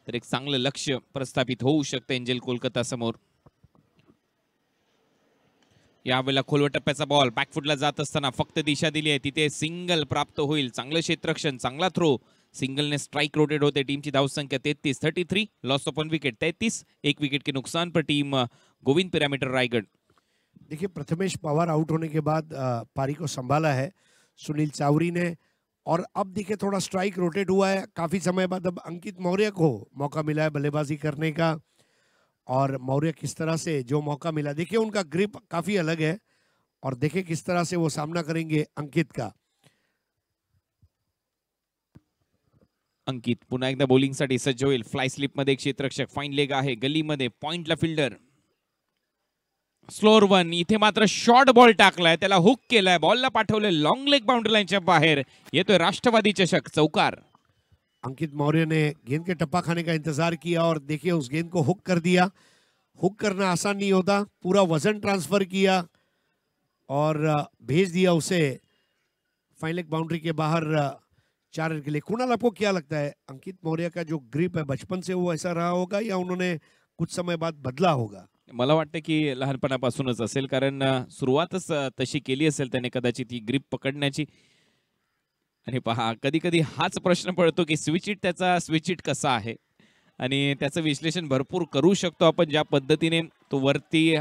तर एक चांगलं लक्ष्य प्रस्थापित होऊ शकते एंजल कोलकाता समोर. यावेळेला खोलवर टप्प्याचा बॉल बॅकफुटला जात असताना फक्त दिशा दिली आहे, तिथे सिंगल प्राप्त होईल. चांगलं क्षेत्ररक्षण, चांगला थ्रो. सिंगलने स्ट्राइक रोटेट होते. टीम की धावसंख्या 33 लॉस ऑफ 1 विकेट. 33 1 विकेट के नुकसान पर टीम गोविंद पिरामिड रायगढ़. देखिए, प्रथमेश पवार आउट होने के बाद पारी को संभाला है सुनील चावरी ने, और अब देखिए थोड़ा स्ट्राइक रोटेट हुआ है काफी समय बाद। अब अंकित मौर्य को मौका मिला है बल्लेबाजी करने का, और मौर्य किस तरह से जो मौका मिला, देखिए उनका ग्रिप काफी अलग है, और देखिए किस तरह से वो सामना करेंगे अंकित का। अंकित पुन्हा एकदा बॉलिंगसाठी सज्ज होईल. फ्लाय स्लिप मध्ये एक क्षेत्ररक्षक, फाईन लेग आहे गलीमध्ये, पॉइंटला फिल्डर. स्लोअर वन, इथे मात्र शॉर्ट बॉल टाकलाय, त्याला हुक केलाय, बॉलला पाठवलंय लॉंग लेग बाउंड्री लाईनच्या बाहेर. येतोय राष्ट्रवादी चषक, चौकार. अंकित मौर्य ने गेंद के टप्पा खाने का इंतजार किया और देखिए उस गेंद को हुक कर दिया. हुक करना आसान नहीं होता, पूरा वजन ट्रांसफर किया और भेज दिया उसे फाइन लेग बाउंड्री के बाहर 4 रन के लिए. कुणाल, आपको क्या लगता है अंकित मौर्य का जो ग्रिप है बचपन से वो ऐसा रहा होगा या उन्होंने कुछ समय बाद बदला होगा? मला वाटतं की लहानपणापासूनच असेल, कारण सुरुवातच तशी केली असेल त्याने कदाचित ही ग्रिप पकडण्याची. आणि पहा, कधी कधी हाच प्रश्न पडतो की स्विच इट, त्याचा स्विच इट कसा आहे आणि त्याचं विश्लेषण भरपूर करू शकतो आपण. ज्या पद्धतीने तो वरती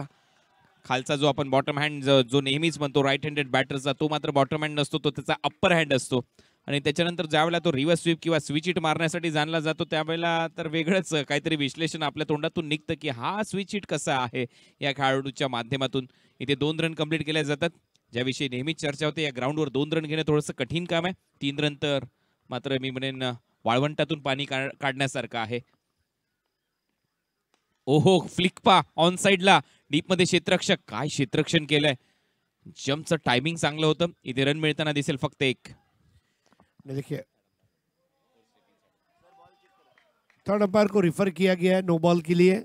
खालचा जो आपण बॉटम हँड जो नेहमीच म्हणतो राईट हँडेड बॅटरचा, तो मात्र बॉटम हँड नसतो, तो त्याचा अप्पर हँड असतो. आणि त्याच्यानंतर ज्यावेळेला तो रिव्हर्स स्वीप किंवा स्विच इट मारण्यासाठी जाणला जातो त्यावेळेला तर वेगळंच काहीतरी विश्लेषण आपल्या तोंडातून निघतं की हा स्विच इट कसा आहे या खेळाडूच्या माध्यमातून. इथे 2 रन कंप्लीट केले जातात, ज्याविषयी नेहमीच चर्चा होते. या ग्राउंडवर 2 रन घेणं थोडंसं कठीण काम आहे. 3 रन तर मात्र मी म्हणेन वाळवंटातून पाणी काढण्यासारखं आहे. ओहो, फ्लिक पा ऑन साइडला, डीप मध्ये क्षेत्ररक्षक, काय क्षेत्ररक्षण केलंय. जम्पचं टायमिंग चांगलं होतं. इथे रन मिळताना दिसेल फक्त एक. देखिए थर्ड अंपायर को रिफर किया गया है नो बॉल के लिए,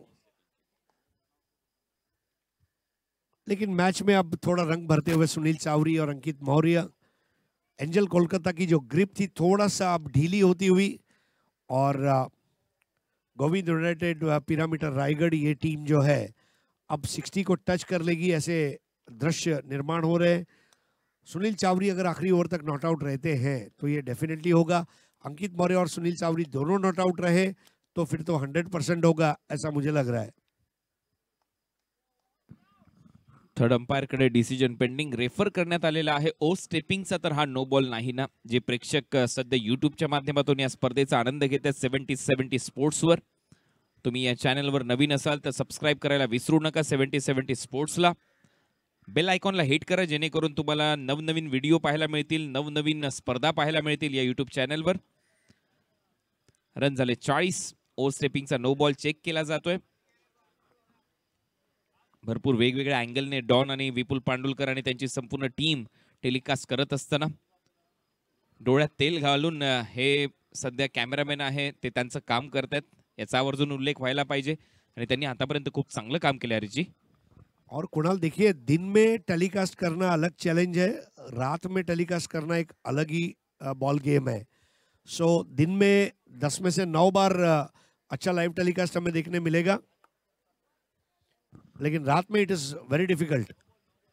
लेकिन मैच में अब थोड़ा रंग भरते हुए सुनील चावरी और अंकित मौर्य. एंजल कोलकाता की जो ग्रिप थी थोड़ा सा अब ढीली होती हुई और गोविंद यूनाइटेड पिरामिड रायगढ़ ये टीम जो है अब 60 को टच कर लेगी, ऐसे दृश्य निर्माण हो रहे हैं. सुनील चावरी अगर आखिरी ओवर तक नॉट आउट रहते हैं तो ये डेफिनेटली होगा. अंकित मौर्य और सुनील चावरी दोनों नॉट आउट रहे तो फिर तो 100% होगा, ऐसा मुझे लग रहा है. थर्ड अंपायर कडे डिसिजन पेंडिंग रेफर करण्यात आलेला आहे. ओ स्टेपिंगचा तर हा नो बॉल नाही ना. जे प्रेक्षक सध्या युट्यूबच्या माध्यमातून या स्पर्धेचा आनंद घेत आहेत 70-70 स्पोर्ट्सवर, तुम्ही या चॅनलवर नवीन असाल तर सबस्क्राईब करायला विसरू नका 70-70 स्पोर्ट्सला. बेल आयकॉनला हिट करा जेणेकरून तुम्हाला नवनवीन व्हिडिओ पाहायला मिळतील, नवनवीन स्पर्धा पाहायला मिळतील या युट्यूब चॅनलवर. रन झाले 40. ओ स्टेपिंगचा नो बॉल चेक केला जातोय. भरपूर वेगवेगळ्या अँगलने डॉन आणि विपुल पांडुलकर आणि त्यांची संपूर्ण टीम टेलिकास्ट करत असताना डोळ्यात तेल घालून हे सध्या कॅमेरामॅन आहे ते त्यांचं काम करतात, याचा आवर्जून उल्लेख व्हायला पाहिजे. आणि त्यांनी आतापर्यंत खूप चांगलं काम केलं हरीजी. और कुणाल देखिए, दिन में टेलीकास्ट करना अलग चैलेंज है, रात में टेलीकास्ट करना एक अलग ही बॉल गेम है. सो दिन में 10 में से 9 बार अच्छा लाइव टेलीकास्ट हमें देखने मिलेगा, लेकिन रात में इट इज वेरी डिफिकल्ट.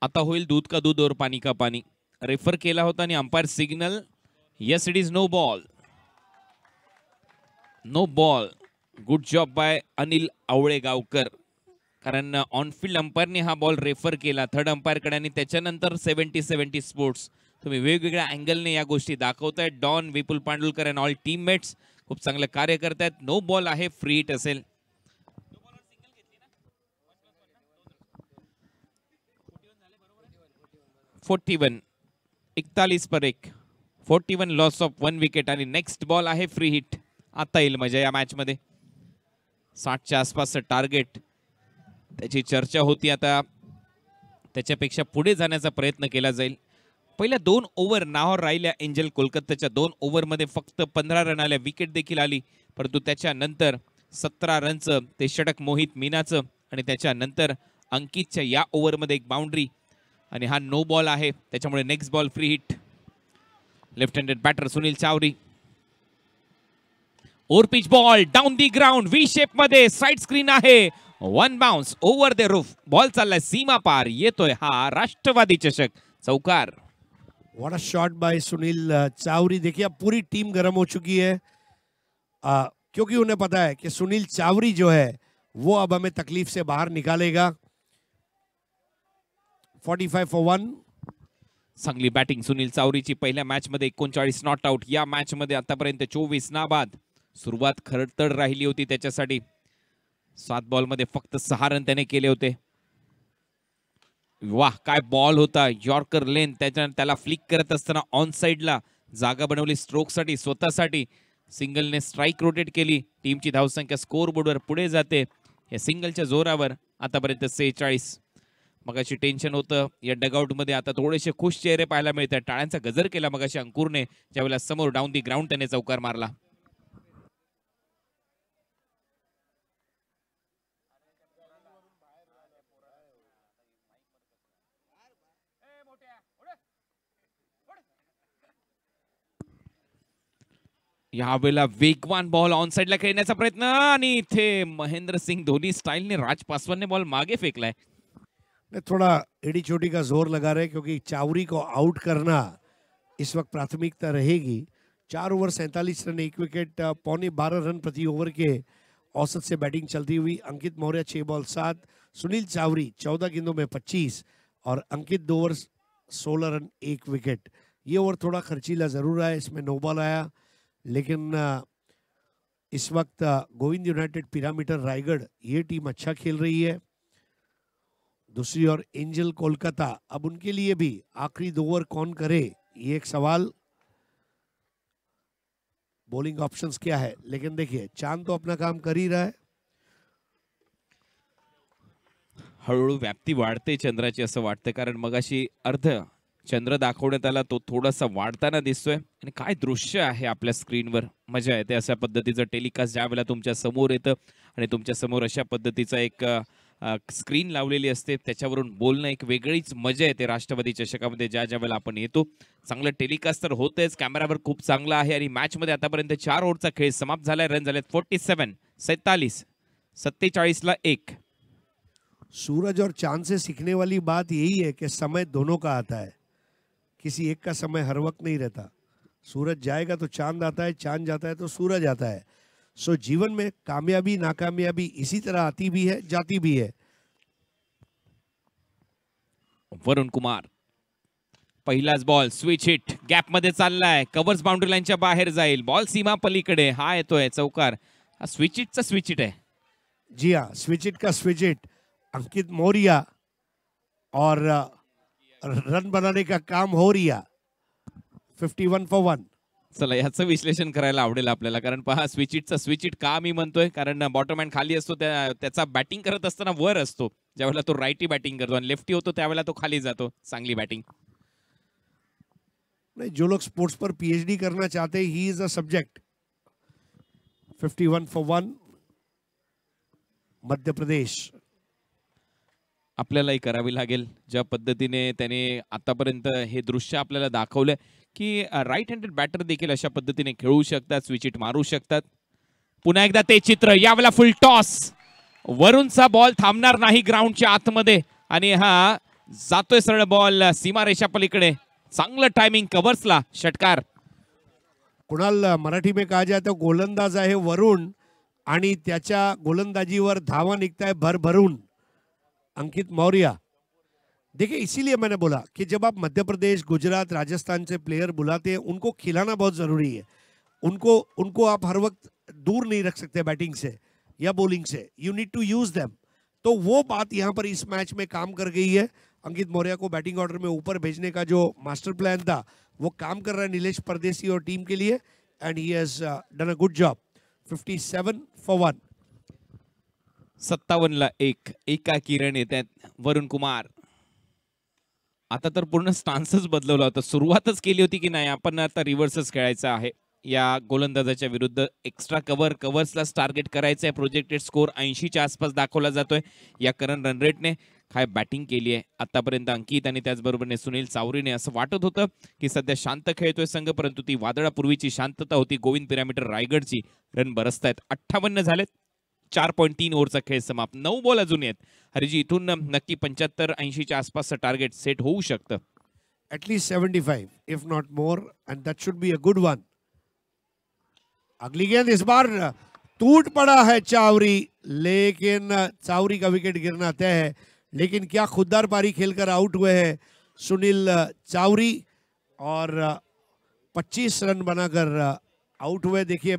आता होईल दूध का दूध और पानी का पानी. रेफर केला होता आणि umpire signal yes it is no ball. No ball. Good job by Anil Awalegaonkar, कारण ऑन फील्ड अंपायरने हा बॉल रेफर केला थर्ड अंपायर कडे आणि त्याच्यानंतर 70-70 स्पोर्ट्स तुम्ही वेगवेगळ्या अँगलने या गोष्टी दाखवतायत. Done, Vipul Pandulkar and all teammates खूप चांगलं कार्य करतायत. नो बॉल आहे, फ्री हिट असेल. 41 41 पर 1 41 लॉस ऑफ 1 विकेट आणि नेक्स्ट बॉल आहे फ्री हिट. आता येईल मजा या मॅच मध्ये. 60च्या आसपासचं टार्गेट, त्याची चर्चा होती. आता त्याच्यापेक्षा पुढे जाण्याचा प्रयत्न केला जाईल. पहिल्या 2 ओव्हर नावावर राहिल्या एंजल कोलकाताच्या. 2 ओव्हरमध्ये फक्त 15 रन आल्या, विकेट देखील आली, परंतु त्याच्यानंतर 17 रनचं ते षटक मोहित मीनाचं आणि त्याच्यानंतर अंकितच्या या ओव्हरमध्ये एक बाउंड्री आणि हा नो बॉल आहे, त्याच्यामुळे next ball free hit. Left handed batter Sunil Chavari. Over pitch ball down the ground, V shape मध्ये, साइड स्क्रीन आहे, one bounce over the roof. Ball चाललाय सीमा पार, येतोय हा राष्ट्रवादी चषक, चौकार. What a shot by Sunil Chavari. देखिए अब पूरी टीम गर्म हो चुकी है, क्योंकि उन्हें पता है कि सुनील चावरी जो है वो अब हमें तकलीफ से बाहर निकालेगा. 45 for 1. चांगली बॅटिंग सुनील चावरीची. पहिल्या मॅच मध्ये 39 नॉट आउट. या मॅच मध्ये आतापर्यंत 24 नाबाद. सुरुवात खडतड राहिली होती त्याच्यासाठी. 7 बॉल मध्ये फक्त 6 रन त्याने केले होते. वाह, काय बॉल होता, यॉर्कर लेन. त्याला फ्लिक करत असताना ऑन साइडला जागा बनवली स्ट्रोक साठी स्वतःसाठी सिंगलने स्ट्राईक रोटेट केली. टीमची धावसंख्या स्कोर बोर्डवर पुढे जाते. या सिंगलच्या जोरावर आतापर्यंत 46. मगाशी टेन्शन होतं या डगआउट मध्ये, आता थोडेसे खुश चेहरे पाहायला मिळतात. टाळ्यांचा गजर केला मगाशी अंकुरने, ज्यावेळेला समोर डाऊन दी ग्राउंड त्याने चौकार मारला. यावेळेला वेगवान बॉल ऑन साइडला खेळण्याचा प्रयत्न, आणि इथे महेंद्र सिंग धोनी स्टाइलने राज पासवानने बॉल मागे फेकलाय. थोड़ा एड़ी चोटी का जोर लगा रहे क्योंकि चावरी को आउट करना इस वक्त प्राथमिकता रहेगी. 4 ओवर 47 रन, 1 विकेट, 12.25 रन प्रति ओवर के औसत से बैटिंग चलती हुई. अंकित मौर्य 6 बॉल 7, सुनील चावरी 14 गेंदों में 25 और अंकित 2 ओवर 16 रन 1 विकेट. ये ओवर थोड़ा खर्चीला जरूर आया, इसमें नो बॉल आया, लेकिन इस वक्त गोविंद यूनाइटेड पिरामिड रायगढ़ ये टीम अच्छा खेल रही है. दूसरी ओर एंजल कोलकाता, अब उनके लिए भी आखिरी 2 ओवर कौन करे ये एक सवाल. बॉलिंग ऑप्शंस क्या है, लेकिन देखिए चांद तो अपना काम कर ही रहा है. हळूहळू व्याप्ती वाढते चंद्राची असं वाटतं, कारण मगाशी अर्ध चंद्र दाखवण्यात आला, तो थोडासा वाढताना दिसतोय. आणि काय दृश्य आहे आपल्या स्क्रीनवर, मजा येते अशा पद्धतीचं टेलिकास्ट ज्या वेळेला तुमच्या समोर येतं आणि तुमच्या समोर अशा पद्धतीचा एक स्क्रीन लावलेली असते, त्याच्यावरून बोलणं एक वेगळीच मजा येते. राष्ट्रवादी चषकामध्ये ज्या वेळेला आपण येतो, चांगलं टेलिकास्ट तर होतेच, कॅमेरावर खूप चांगला आहे. आणि मॅच मध्ये आतापर्यंत 4 ओव्हरचा खेळ समाप्त झालाय. रन झालेत 47, 47, 47 ला 1. सूरज और चांद से सीखने वाली बात यही है कि समय दोनों का आता है, किसी एक का समय हर वक्त नहीं रहता. सूरज जाएगा तो चांद आता है, चांद जाता है तो सूरज आता है. सो जीवन में कामयाबी नाकामयाबी इसी तरह आती भी है, जाती भी है. वरुण कुमार, पहिलाच बॉल स्विच हिट, गॅप मध्ये चाललाय, कव्हर्स बाउंड्री लाईनच्या बाहेर जाईल, बॉल सीमा पलीकडे, हा येतोय चौकार. हा स्विच हिटचा स्विच हिट आहे. जी हाँ, स्विच हिट का स्विच हिट. अंकित मौर्य और रन बनाने का काम हो रिया. 51 for 1. चला याचं विश्लेषण करायला आवडेल आपल्याला, कारण पहा स्विच हिटचा स्विच हिट का मी म्हणतोय, कारण बॉटम हँड खाली असतो, त्याचा बॅटिंग करत असताना वर असतो, ज्यावेळेला तो राईटी बॅटिंग करतो, आणि लेफ्टी होतो त्यावेळेला तो खाली जातो. चांगली बॅटिंग. नहीं, जो लोग स्पोर्ट्स पर पीएचडी करना चाहते हैं, he is a subject. 51 for 1 Madhya Pradesh. आपल्यालाही करावी लागेल. ज्या पद्धतीने त्याने आतापर्यंत हे दृश्य आपल्याला दाखवलं की राईट हँडेड बॅटर देखील अशा पद्धतीने खेळू शकतात, स्विच हिट मारू शकतात. पुन्हा एकदा ते चित्र, यावेळेला फुल टॉस, वरुणचा बॉल थांबणार नाही ग्राउंडच्या आतमध्ये, आणि हा जातोय सरळ बॉल सीमारेषा पलीकडे. चांगलं टायमिंग, कव्हर्सला षटकार. कुणाल, मराठी में कहा जाए तो गोलंदाज आहे वरुण, आणि त्याच्या गोलंदाजीवर धावा निघताय भरभरून अंकित मौर्य. देखिए, इसीलिए मैंने बोला कि जब आप मध्य प्रदेश, गुजरात, राजस्थान से प्लेयर बुलाते हैं, उनको खिलाना बहुत जरूरी है. उनको आप हर वक्त दूर नहीं रख सकते बैटिंग से या बॉलिंग से. You need to use them. तो वो बात यहाँ पर इस मैच में काम कर गई है. अंकित मौर्य को बैटिंग ऑर्डर में ऊपर भेजने का जो मास्टर प्लान था वो काम कर रहा है नीलेश परदेसी और टीम के लिए, and he has done a good job. 57 for 1. 57 ला 1. एका किरण येत आहेत वरुण कुमार. आता तर पूर्ण स्टान्सच बदलवला होता. सुरुवातच केली होती की नाही आपण आता रिव्हर्सच खेळायचं आहे या गोलंदाजाच्या विरुद्ध. एक्स्ट्रा कव्हर्सलाच टार्गेट करायचं आहे. प्रोजेक्टेड स्कोर 80 च्या आसपास दाखवला जातोय या करंट रन रेटने. काय बॅटिंग केली आहे आतापर्यंत अंकित, आणि त्याचबरोबरने सुनील चावरीने. असं वाटत होतं की सध्या शांत खेळतोय संघ, परंतु ती वादळापूर्वीची शांतता होती गोविंद पिरामिड रायगडची. रन बरसतायत, 58 झालेत. 4.3 ओव्हरचा खेळ समाप्त. 9 बॉल अजून आहेत. हरिजी, इथून नक्की 75-80 च्या आसपासचं टार्गेट सेट होऊ शकतं. At least 75 if not more, and that should be a good one. अगली गेंद इस बार टूट पड़ा है चावरी, लेकिन चावरी का विकेट गिरना तय है. लेकिन क्या खुददार पारी खेलकर आउट हुए हैं सुनील चावरी, और 25 रन बनाकर आउट हुए. देखिए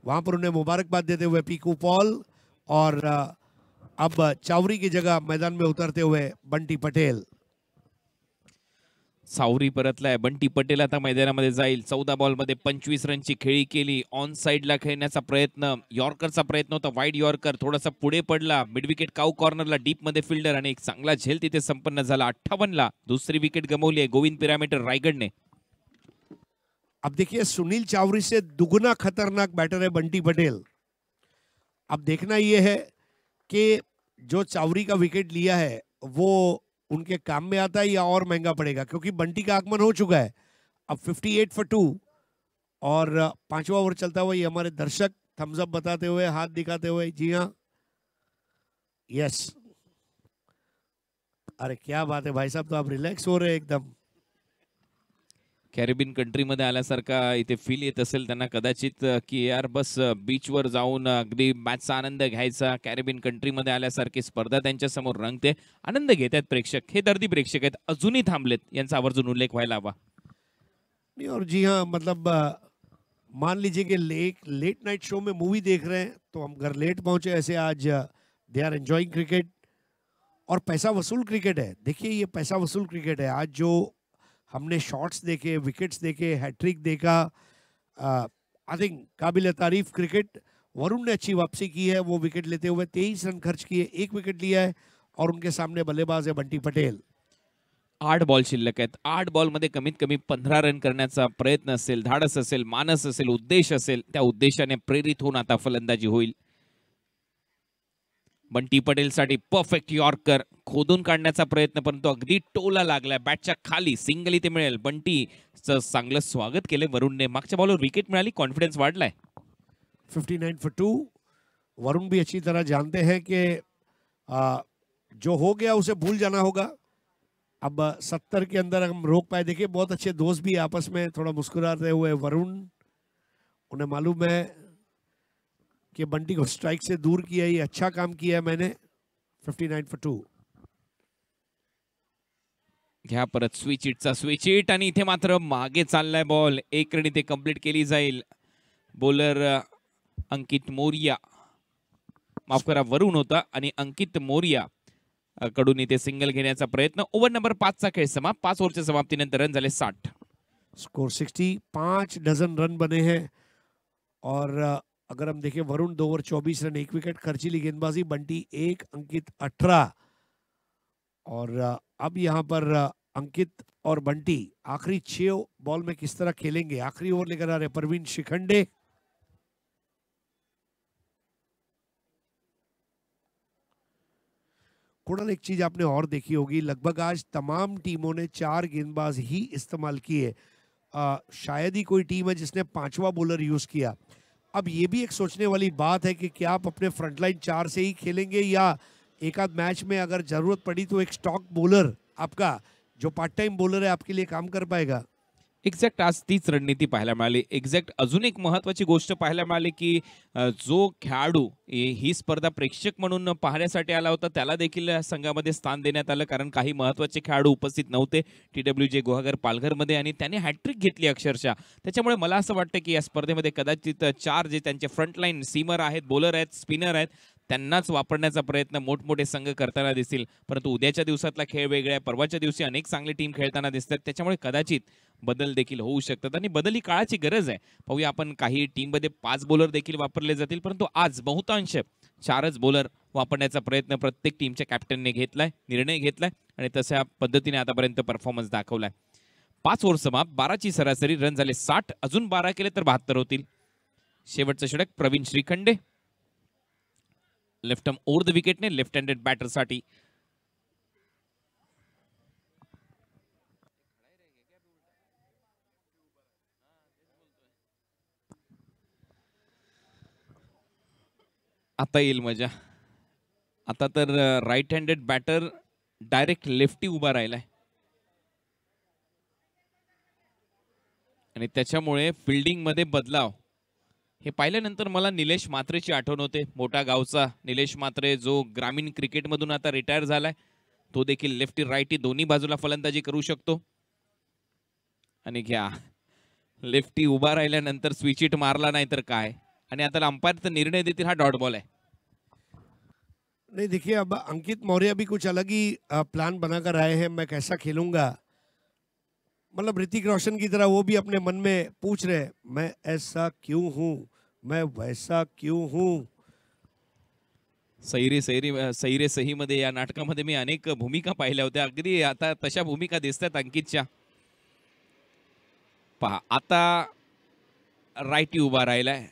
वहां पर उन्हें मुबारकबाद देते हुए पीकू पॉल, और अब चावरी की जगह मैदान में उतरते हुए बंटी पटेल. सावरी परतलाय. बंटी पटेल आता मैदानामध्ये जाईल. 14 बॉलमध्ये 25 रनची खेळी केली. ऑन साइडला खेळण्याचा प्रयत्न, यॉर्करचा प्रयत्न होता. वाईड यॉर्कर थोडासा पुढे पडला. मिड विकेट काऊ कॉर्नरला डीप मध्ये फिल्डर आणि एक चांगला झेल तिथे संपन्न झाला. 58 ला दुसरी विकेट गमावली आहे गोविंद पिरामीटर रायगडने. अब देखिए सुनील चावरी से दुगुना खतरनाक बैटर है बंटी पटेल। अब देखना ये है कि जो चावरी का विकेट लिया है वो उनके काम में आता है या और महंगा पड़ेगा, क्योंकि बंटी का आगमन हो चुका है। अब 58 फॉर 2 और 5वां ओवर चलता हुआ, ये हमारे दर्शक थम्स अप बताते हुए, हाथ दिखाते हुए, जी हाँ, यस, अरे क्या बात है भाई साहब, तो आप रिलॅक्स हो रहे हैं एकदम। कॅरेबियन कंट्रीमध्ये आल्यासारखा इथे फील येत असेल त्यांना कदाचित, की यार बस बीचवर जाऊन अगदी मॅचचा आनंद घ्यायचा. कॅरेबियन कंट्रीमध्ये आल्यासारखी स्पर्धा त्यांच्या समोर रंगते. आनंद घेत आहेत प्रेक्षक. हे दर्दी प्रेक्षक आहेत, अजूनही थांबलेत. यांचा आवर्जून उल्लेख व्हायला हवा. नहीं, और जी हाँ, मतलब मान लीजिए कि लेट नाइट शो में मूवी देख रहे हैं तो हम घर लेट पहुंचे, ऐसे आज दे आर एंजॉइंग क्रिकेट और पैसा वसूल क्रिकेट है। देखिए ये पैसा वसूल क्रिकेट है। आज जो हमने शॉट्स देखे, विकेट्स देखे, हैट्रिक देखा, आई थिंक काबिल तारीफ क्रिकेट। वरुण ने अच्छी वापसी की है, वो विकेट लेते हुए 23 रन खर्च किए, 1 विकेट लिया है और उनके सामने बल्लेबाज है बंटी पटेल। 8 बॉल शिल्लक आहेत. 8 बॉलमध्ये कमीत कमी 15 रन करण्याचा प्रयत्न असेल, धाडस असेल, मानस असेल, उद्देश असेल, त्या उद्देशाने प्रेरित होऊन आता फलंदाजी होईल. बंटी पटेल साठी परफेक्ट यॉर्कर खोदून काढण्याचा प्रयत्न, परंतु अगदी टोला लागलाय. बॅटच्या खाली सिंगल इथे मिळेल. बंटीचं चांगलं स्वागत केले वरुणने. मागच्या बॉलवर विकेट मिळाली, कॉन्फिडन्स वाढलाय. 59 फॉर 2। वरुण भी अच्छी तरह जानते हैं कि जो हो गया उसे भूल जाना होगा। अब 70 के अंदर हम रोक पाए। देखिए बहुत अच्छे दोस्त भी आपस में थोड़ा मुस्कुराते हुए वरुण, उन्हें मालूम है कि बंटी को स्ट्राइक से दूर किया, ये अच्छा काम किया है मैंने। 59 फॉर 2। घ्या परत स्विच इटचा स्विच इट आणि इथे मात्र मागे चाललाय बॉल. 1 रन इथे कंप्लीट केली जाईल. बॉलर अंकित मोरिया, माफ करा वरुण होता, आणि अंकित मोरिया कडून इथे सिंगल घेण्याचा प्रयत्न. ओव्हर नंबर 5 चा खेळ समाप्त. 5 ओव्हरच्या समाप्तीनंतर रन झाले 60. स्कोर 60, 5 डजन रन बने हैं। और अगर हम देखें, वरुण 2 ओवर 24 रन, 1 विकेट, खर्चीली गेंदबाजी, बंटी 1, अंकित 18। और अब यहाँ पर अंकित और बंटी आखिरी 6 बॉल में किस तरह खेलेंगे। आखिरी ओवर लेकर आ रहे परवीन शिखंडे। कुणाल, एक चीज आपने और देखी होगी, लगभग आज तमाम टीमों ने 4 गेंदबाज ही इस्तेमाल किए। शायद ही कोई टीम है जिसने 5वां बॉलर यूज किया। अब ये भी एक सोचने वाली बात है कि क्या आप अपने फ्रंटलाइन 4 से ही खेलेंगे या एक आध मैच में अगर जरूरत पड़ी तो एक स्टॉक बॉलर आपका जो पार्ट टाइम बॉलर है आपके लिए काम कर पाएगा। एक्झॅक्ट आज तीच रणनीती पाहायला मिळाली. एक्झॅक्ट अजून एक महत्वाची गोष्ट पाहायला मिळाली, की जो खेळाडू ही स्पर्धा प्रेक्षक म्हणून पाहण्यासाठी आला होता त्याला देखील संघामध्ये स्थान देण्यात आलं, कारण काही महत्वाचे खेळाडू उपस्थित नव्हते TWJ गुहागर पालघरमध्ये आणि त्याने हॅट्रिक घेतली अक्षरशः. त्याच्यामुळे मला असं वाटतं की या स्पर्धेमध्ये कदाचित 4 जे त्यांचे फ्रंटलाईन सीमर आहेत, बॉलर आहेत, स्पिनर आहेत, त्यांनाच वापरण्याचा प्रयत्न मोठमोठे संघ करताना दिसतील. परंतु उद्याच्या दिवसातला खेळ वेगळा आहे. परवाच्या दिवशी अनेक चांगले टीम खेळताना दिसतात. त्याच्यामुळे कदाचित बदल देखील होऊ शकतात आणि बदल ही काळाची गरज आहे. पाहूया आपण, काही टीममध्ये 5 बॉलर देखील वापरले जातील, परंतु आज बहुतांश 4च बॉलर वापरण्याचा प्रयत्न प्रत्येक टीमच्या कॅप्टनने घेतलाय, निर्णय घेतलाय आणि तशा पद्धतीने आतापर्यंत परफॉर्मन्स दाखवलाय. 5 ओव्हर समाप्त. 12ची सरासरी, रन झाले 60. अजून 12 केले तर 72 होतील. शेवटचं षटक Pravin Shrikhande, left arm over the विकेटने, लेफ्ट हँडेड बॅटर साठी. आता येईल मजा. आता तर right handed batter direct lefty उभा राहिलाय आणि त्याच्यामुळे फिल्डिंग मध्ये बदलाव. हे पाहिल्यानंतर मला निलेश मात्रेची आठवण होते. मोठा गावचा निलेश मात्रे, जो ग्रामीण क्रिकेटमधून आता रिटायर झालाय. तो देखील लेफ्टी राईटी दोन्ही बाजूला फलंदाजी करू शकतो. आणि घ्या, लेफ्टी उभा राहिल्यानंतर स्विच इट मारला नाही तर काय, आणि आता अंपायर तर निर्णय देतील, हा डॉट बॉल आहे. नहीं देखिए, अब अंकित मौर्य भी कुछ अलग ही प्लान बनाकर आए हैं, मैं कैसा खेलूंगा। मतलब ऋतिक रोशन की तरह वो भी अपने मन में पूछ रहे हैं, मैं ऐसा क्यों हूं, मैं वैसा क्यों हूं. सैरे सैरे सैरे सही मध्ये या नाटकामध्ये मी अनेक भूमिका पाहिल्या होत्या. अगदी आता तशा भूमिका दिसतात अंकितच्या. पहा आता राईटी उभा राहिलाय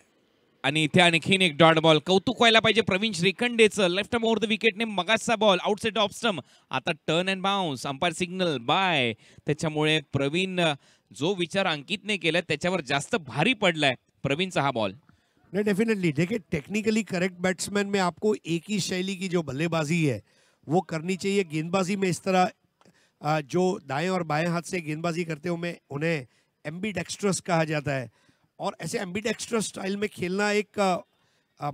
आणि इथे आणखीन एक डॉट बॉल. कौतुक व्हायला पाहिजे प्रवीण श्रीखंडेचं. लेफ्ट ओव्हर द विकेटने मगाचा बॉल आउटसाइड ऑफ स्टंप. आता turn and bounce, umpire signal bye. त्याच्यामुळे प्रवीण जो विचार अंकितने केलाय त्याच्यावर जास्त भारी पडलाय प्रवीणचा हा बॉल. नहीं, डेफिनेटली देखिए, टेक्निकली करेक्ट बैट्समैन में आपको एक ही शैली की जो बल्लेबाजी है वो करनी चाहिए. गेंदबाजी में इस तरह जो दाएं और बाएं हाथ से गेंदबाजी करते हैं उन्हें एम्बीडेक्स्ट्रस कहा जाता है. और ऐसे एम्बीडेक्स्ट्रस स्टाइल में खेलना एक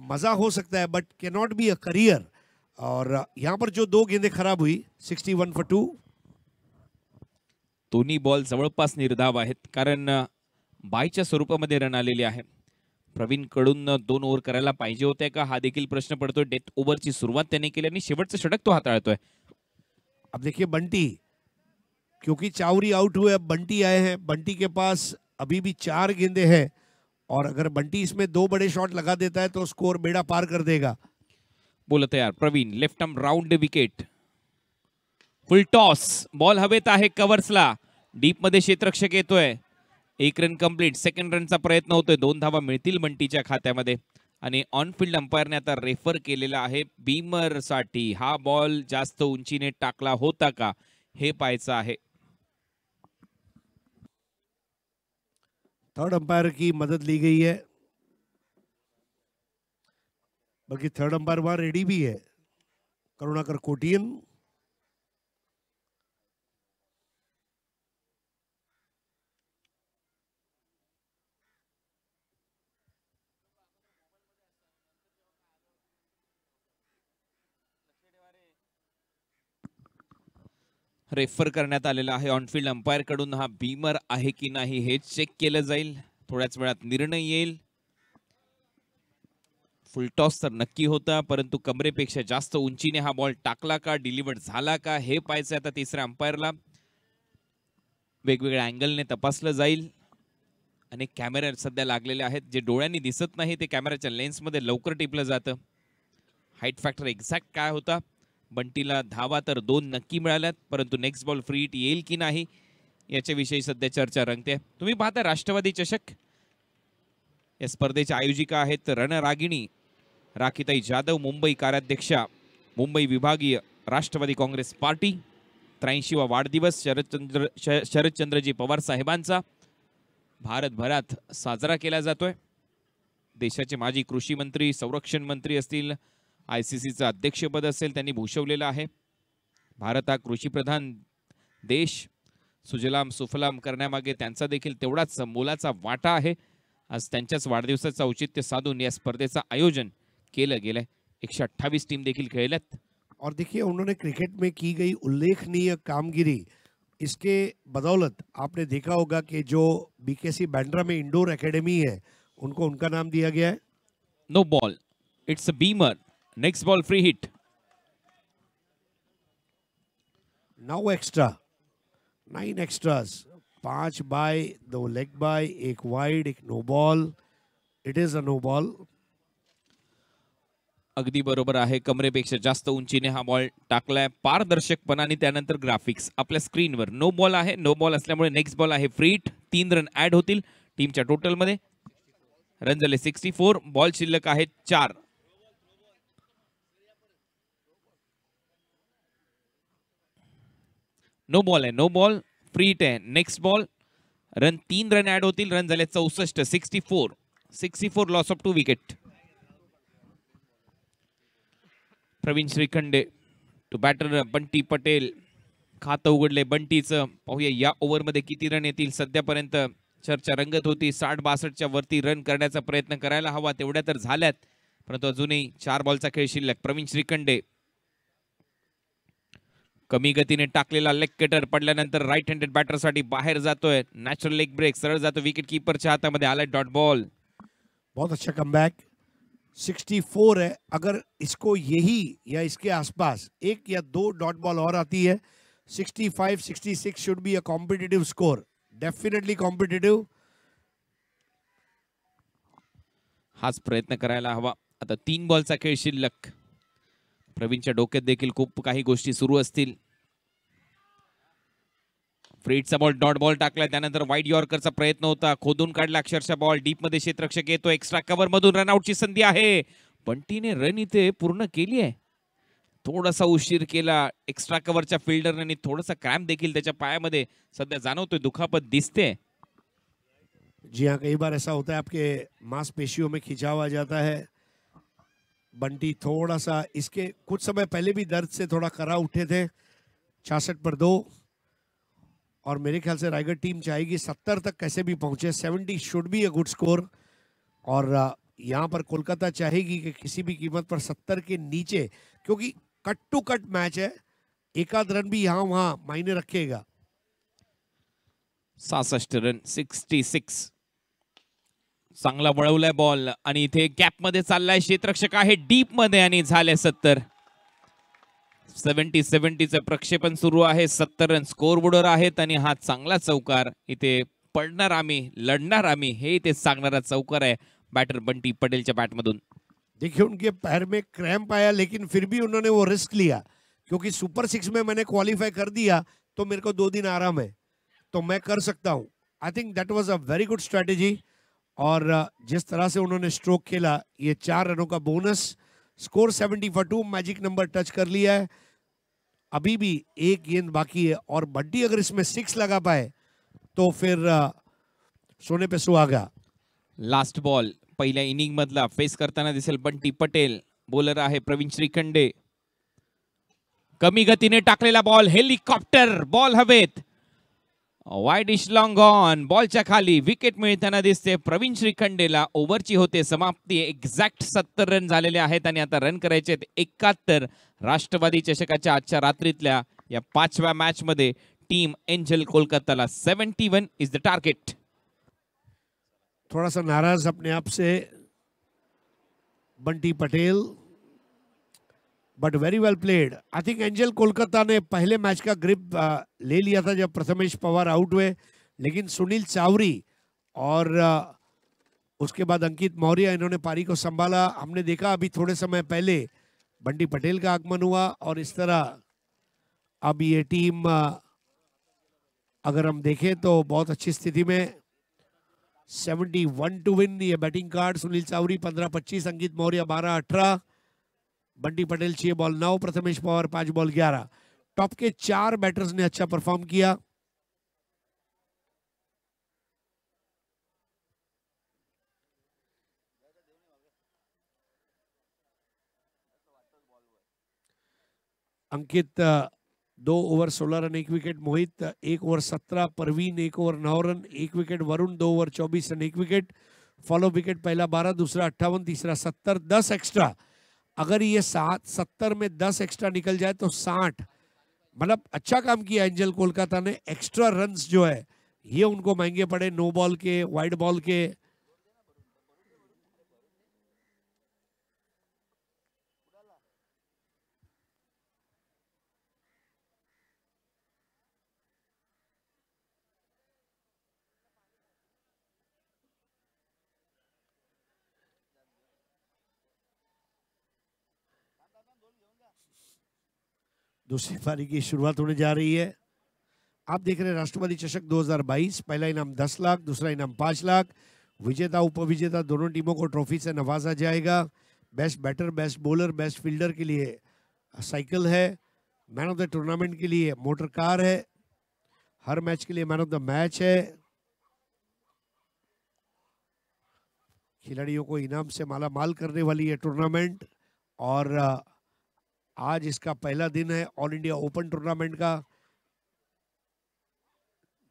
मजा हो सकता है, but can not be a career. और यहाँ पर जो 2 गेंदें खराब हुई, 61 for 2. दोन्ही बॉल जवळपास निर्धाव आहेत कारण बायच्या स्वरूपामध्ये रन आलेले आहे. प्रवीण कडून 2 ओव्हर करायला पाहिजे होते का, हा देखील प्रश्न पडतोय. डेथ ओव्हरची सुरुवात त्याने केली आणि शेवटचं षटक तो हाताळतोय. अब देखिए बंटी, क्योंकि चावरी आउट हुए, अब बंटी आए हैं. बंटी के पास अभी भी 4 गेंदें हैं और अगर बंटी इसमें 2 बड़े शॉट लगा देता है तो स्कोर बेड़ा पार कर देगा. बोलत तयार Praveen. Left arm round wicket. Full toss. Ball हवेत आहे कव्हर्सला. डीप मध्ये क्षेत्ररक्षक येतोय. 1 रन कंप्लीट. सेकंड रनचा प्रयत्न होतोय. 2 धावा मिळतील बंटीच्या खात्यामध्ये. आणि ऑन फील्ड अंपायरने आता रेफर केलेला आहे बीमर साठी. हा बॉल जास्त उंचीने टाकला होता का हे पाहायचं आहे. थर्ड अंपायर की मदद ली गई है, बल्कि थर्ड अंपायर वहां रेडी भी है, करुणाकर कोटियन. रेफर करण्यात आलेला आहे ऑनफील्ड अंपायर कडून. हा बीमर आहे की नाही हे चेक केलं जाईल. थोड्याच वेळात निर्णय येईल. फुल टॉस तर नक्की होता, परंतु कमरेपेक्षा जास्त उंचीने हा बॉल टाकला का, डिलिव्हर्ड झाला का हे पाहायचं आता तिसऱ्या अंपायरला. वेगवेगळ्या अँगलने तपासलं जाईल. अनेक कॅमेरे सध्या लागलेले आहेत. जे डोळ्यांनी दिसत नाही ते कॅमेऱ्याच्या लेन्समध्ये लवकर टिपलं जातं. हाईट फॅक्टर एक्झॅक्ट काय होता. बंटीला धावा तर 2 नक्की मिळाल्यात, परंतु नेक्स्ट बॉल फ्री हिट येईल की नाही याच्याविषयी सध्या चर्चा रंगते. तुम्ही पाहता राष्ट्रवादी चषक या स्पर्धेच्या आयोजिका आहेत रणरागिणी राखीताई जाधव, मुंबई कार्याध्यक्षा, मुंबई विभागीय राष्ट्रवादी काँग्रेस पार्टी. 83वा वाढदिवस शरदचंद्रजी पवार साहेबांचा भारतभरात साजरा केला जातोय. देशाचे माजी कृषी मंत्री, संरक्षण मंत्री असतील, ICCचं अध्यक्षपद असेल त्यांनी भूषवलेलं आहे. भारत हा कृषीप्रधान देश. सुजलाम सुफलाम करण्यामागे त्यांचा देखील तेवढाच मोलाचा वाटा आहे. आज त्यांच्याच वाढदिवसाचं औचित्य साधून या स्पर्धेचं आयोजन केलं गेलंय. 128 टीम देखील खेळल्यात. और देखिए, उन्होंने क्रिकेट में की गई उल्लेखनीय कामगिरी, इसके बदौलत आपने देखा होगा कि जो BKC बैंड्रा में इंडोर एकेडमी है उनको उनका नाम दिया गया है. No ball, it's a beamer. Next ball free hit. Now extra, 9 extras, 5 bye, 2 leg bye, 1 wide, 1 no ball. It is a no ball. अगदी बरोबर आहे. कमरेपेक्षा जास्त उंचीने हा बॉल टाकलाय. पारदर्शकपणाने त्यानंतर ग्राफिक्स आपल्या स्क्रीनवर. नो बॉल आहे. नो बॉल असल्यामुळे नेक्स्ट बॉल आहे फ्री हिट. 3 रन ऍड होतील टीमच्या टोटलमध्ये. रन झाले 64. बॉल शिल्लक आहेत 4. नो बॉल आहे. नो बॉल फ्री हिट आहे. Next ball. Run 3 run add होतील. रन झाले 64. 64 loss of 2 wicket. Praveen Shrikhande to batter Bunty Patel. खातं उघडले बंटीचं. पाहूया या ओव्हरमध्ये किती रन येतील. सध्यापर्यंत चर्चा रंगत होती 60-62च्या वरती रन करण्याचा प्रयत्न करायला हवा. तेवढ्या तर झाल्यात, परंतु अजूनही 4 बॉलचा खेळ शिल्लक. प्रवीण श्रीखंडे कमी गतीने टाकलेला लेग कटर पडल्यानंतर राईट हँडेड बॅटरसाठी बाहेर जातोय. नॅचरल लेग ब्रेक सरळ जातो विकेट कीपरच्या हातामध्ये. आलाय डॉट बॉल. बहुत अच्छा कमबैक. 64 है. अगर इसको यही या इसके आसपास 1 या 2 डॉट बॉल और आती है, 65-66 should be a competitive score. Definitely competitive. हाच प्रयत्न करायला हवा. आता 3 बॉलचा खेळ शिल्लक. प्रवीणच्या डोक्यात देखील खूप काही गोष्टी सुरू असतील. फ्रीडचा बॉल डॉट बॉल टाकला, त्यानंतर वाईड यॉर्करचा प्रयत्न होता, खोदून काढला अक्षरशः बॉल. डीप मध्ये क्षेत्ररक्षक येतो, एक्स्ट्रा कव्हर मधून रनआउटची संधी आहे. बंटीने रन इथे पूर्ण केली आहे. थोडासा उशीर केला एक्स्ट्रा कव्हरच्या फिल्डरने आणि थोडासा क्रॅम्प देखील त्याच्या पायामध्ये सध्या जाणवतोय, दुखापत दिसते. जी हाँ, कई बार ऐसा होता है आपके मांसपेशियों में खिंचाव आ जाता है. बंटी थोड़ा सा इसके कुछ समय पहले भी दर्द से थोड़ा करा उठे थे. 66 पर 2. और मेरे ख्याल से रायगढ़ टीम चाहेगी 70 तक कैसे भी पहुंचे. 70 should be a good score. और यहाँ पर कोलकाता चाहेगी कि किसी भी कीमत पर 70 के नीचे, क्योंकि कट टू कट मैच है, एक आध रन भी यहाँ वहां मायने रखेगा. 66 रन, 66. चांगला वळवलाय बॉल आणि इथे गॅप मध्ये चाललाय, क्षेत्ररक्षक आहे डीप मध्ये आणि झाले 70. 70चं प्रक्षेपण सुरू आहे. 70 रन स्कोर बोर्डवर आहेत आणि हा चांगला चौकार. इथे पडणार आम्ही, लढणार आम्ही, हे इथे सांगणारा चौकार आहे बॅटर बंटी पटेलच्या बॅटमधून. देखिए उनके पैर में क्रैम्प आया, लेकिन फिर भी उन्होंने वो रिस्क लिया, क्योंकि सुपर 6 में मैंने क्वालिफाई कर दिया तो मेरे को 2 दिन आराम है, तो मैं कर सकता हूं. I think that was a very good strategy. और जिस तरह से उन्होंने स्ट्रोक खेला, ये 4 रनों का bonus. Score 70 for 2, magic number touch कर लिया है. अभी भी एक गेंद बाकी है और बंटी अगर इसमें 6 लगा पाए तो फिर सोने पे सुहागा. लास्ट बॉल पहिल्या इनिंग मधला फेस करताना दिसेल बंटी पटेल. बॉलर आहे प्रवीण श्रीखंडे. कमी गतीने टाकलेला बॉल, हेलिकॉप्टर बॉल हवेत, वाईड इश लॉंग ऑन, बॉलच्या खाली विकेट मिळताना दिसते प्रवीण श्रीखंडेला. ओव्हरची होते समाप्ती. एक्झॅक्ट 70 रन झालेले आहेत आणि आता रन करायचे आहेत 71. राष्ट्रवादी चषकाच्या आजच्या रात्रीतल्या या 5व्या मॅच मध्ये टीम एंजल कोलकाताला 71 इज द टार्गेट. थोड़ा सा नाराज अपने आप से Bunty Patel, but very well played. I think Angel Kolkata ने पहले मैच का ग्रिप ले लिया था जब प्रथमेश पवार आउट हुए, लेकिन सुनील चावरी और उसके बाद अंकित मौर्य, इन्होंने पारी को संभाला. हमने देखा अभी थोड़े समय पहले बंटी पटेल का आगमन हुआ और इस तरह अब ये टीम अगर हम देखें तो बहुत अच्छी स्थिति में. 71 टू विन ये batting card. Sunil Chavari 15-25, Ankit Maurya 12-18, Bunty Patel 6 ball 9, Prathamesh Pawar 5 ball 11. Top के 4 बैटर्स ने अच्छा परफॉर्म किया. Ankit 2 over 16 run 1 wicket, Mohit 1 over 17, Parveen 1 over 9 run 1 wicket, Varun 2 over 24 run 1 wicket, fall of wicket पहला 12, दूसरा 58, तीसरा 70, 10 एक्स्ट्रा. अगर ये 70 में 10 एक्स्ट्रा निकल जाए तो 60. मतलब अच्छा काम किया एंजल कोलकाता ने. एक्स्ट्रा रन्स जो है ये उनको महंगे पड़े, नो बॉल के, वाइड बॉल के. दूसरी पारी की शुरुआत होने जा रही है. आप देख रहे हैं राष्ट्रवादी चषक 2022. पहला इनाम 10 लाख, दूसरा इनाम 5 लाख. विजेता उपविजेता दोनों टीमों को ट्रॉफी से नवाजा जाएगा. Best batter, best bowler, best fielder के लिए साइकिल है. मैन ऑफ द टूर्नामेंट के लिए मोटर कार है. हर मैच के लिए मैन ऑफ द मैच है. खिलाड़ियों को इनाम से माला माल करने वाली है टूर्नामेंट. और आज इसका पहला दिन है ऑल इंडिया ओपन टूर्नामेंट का.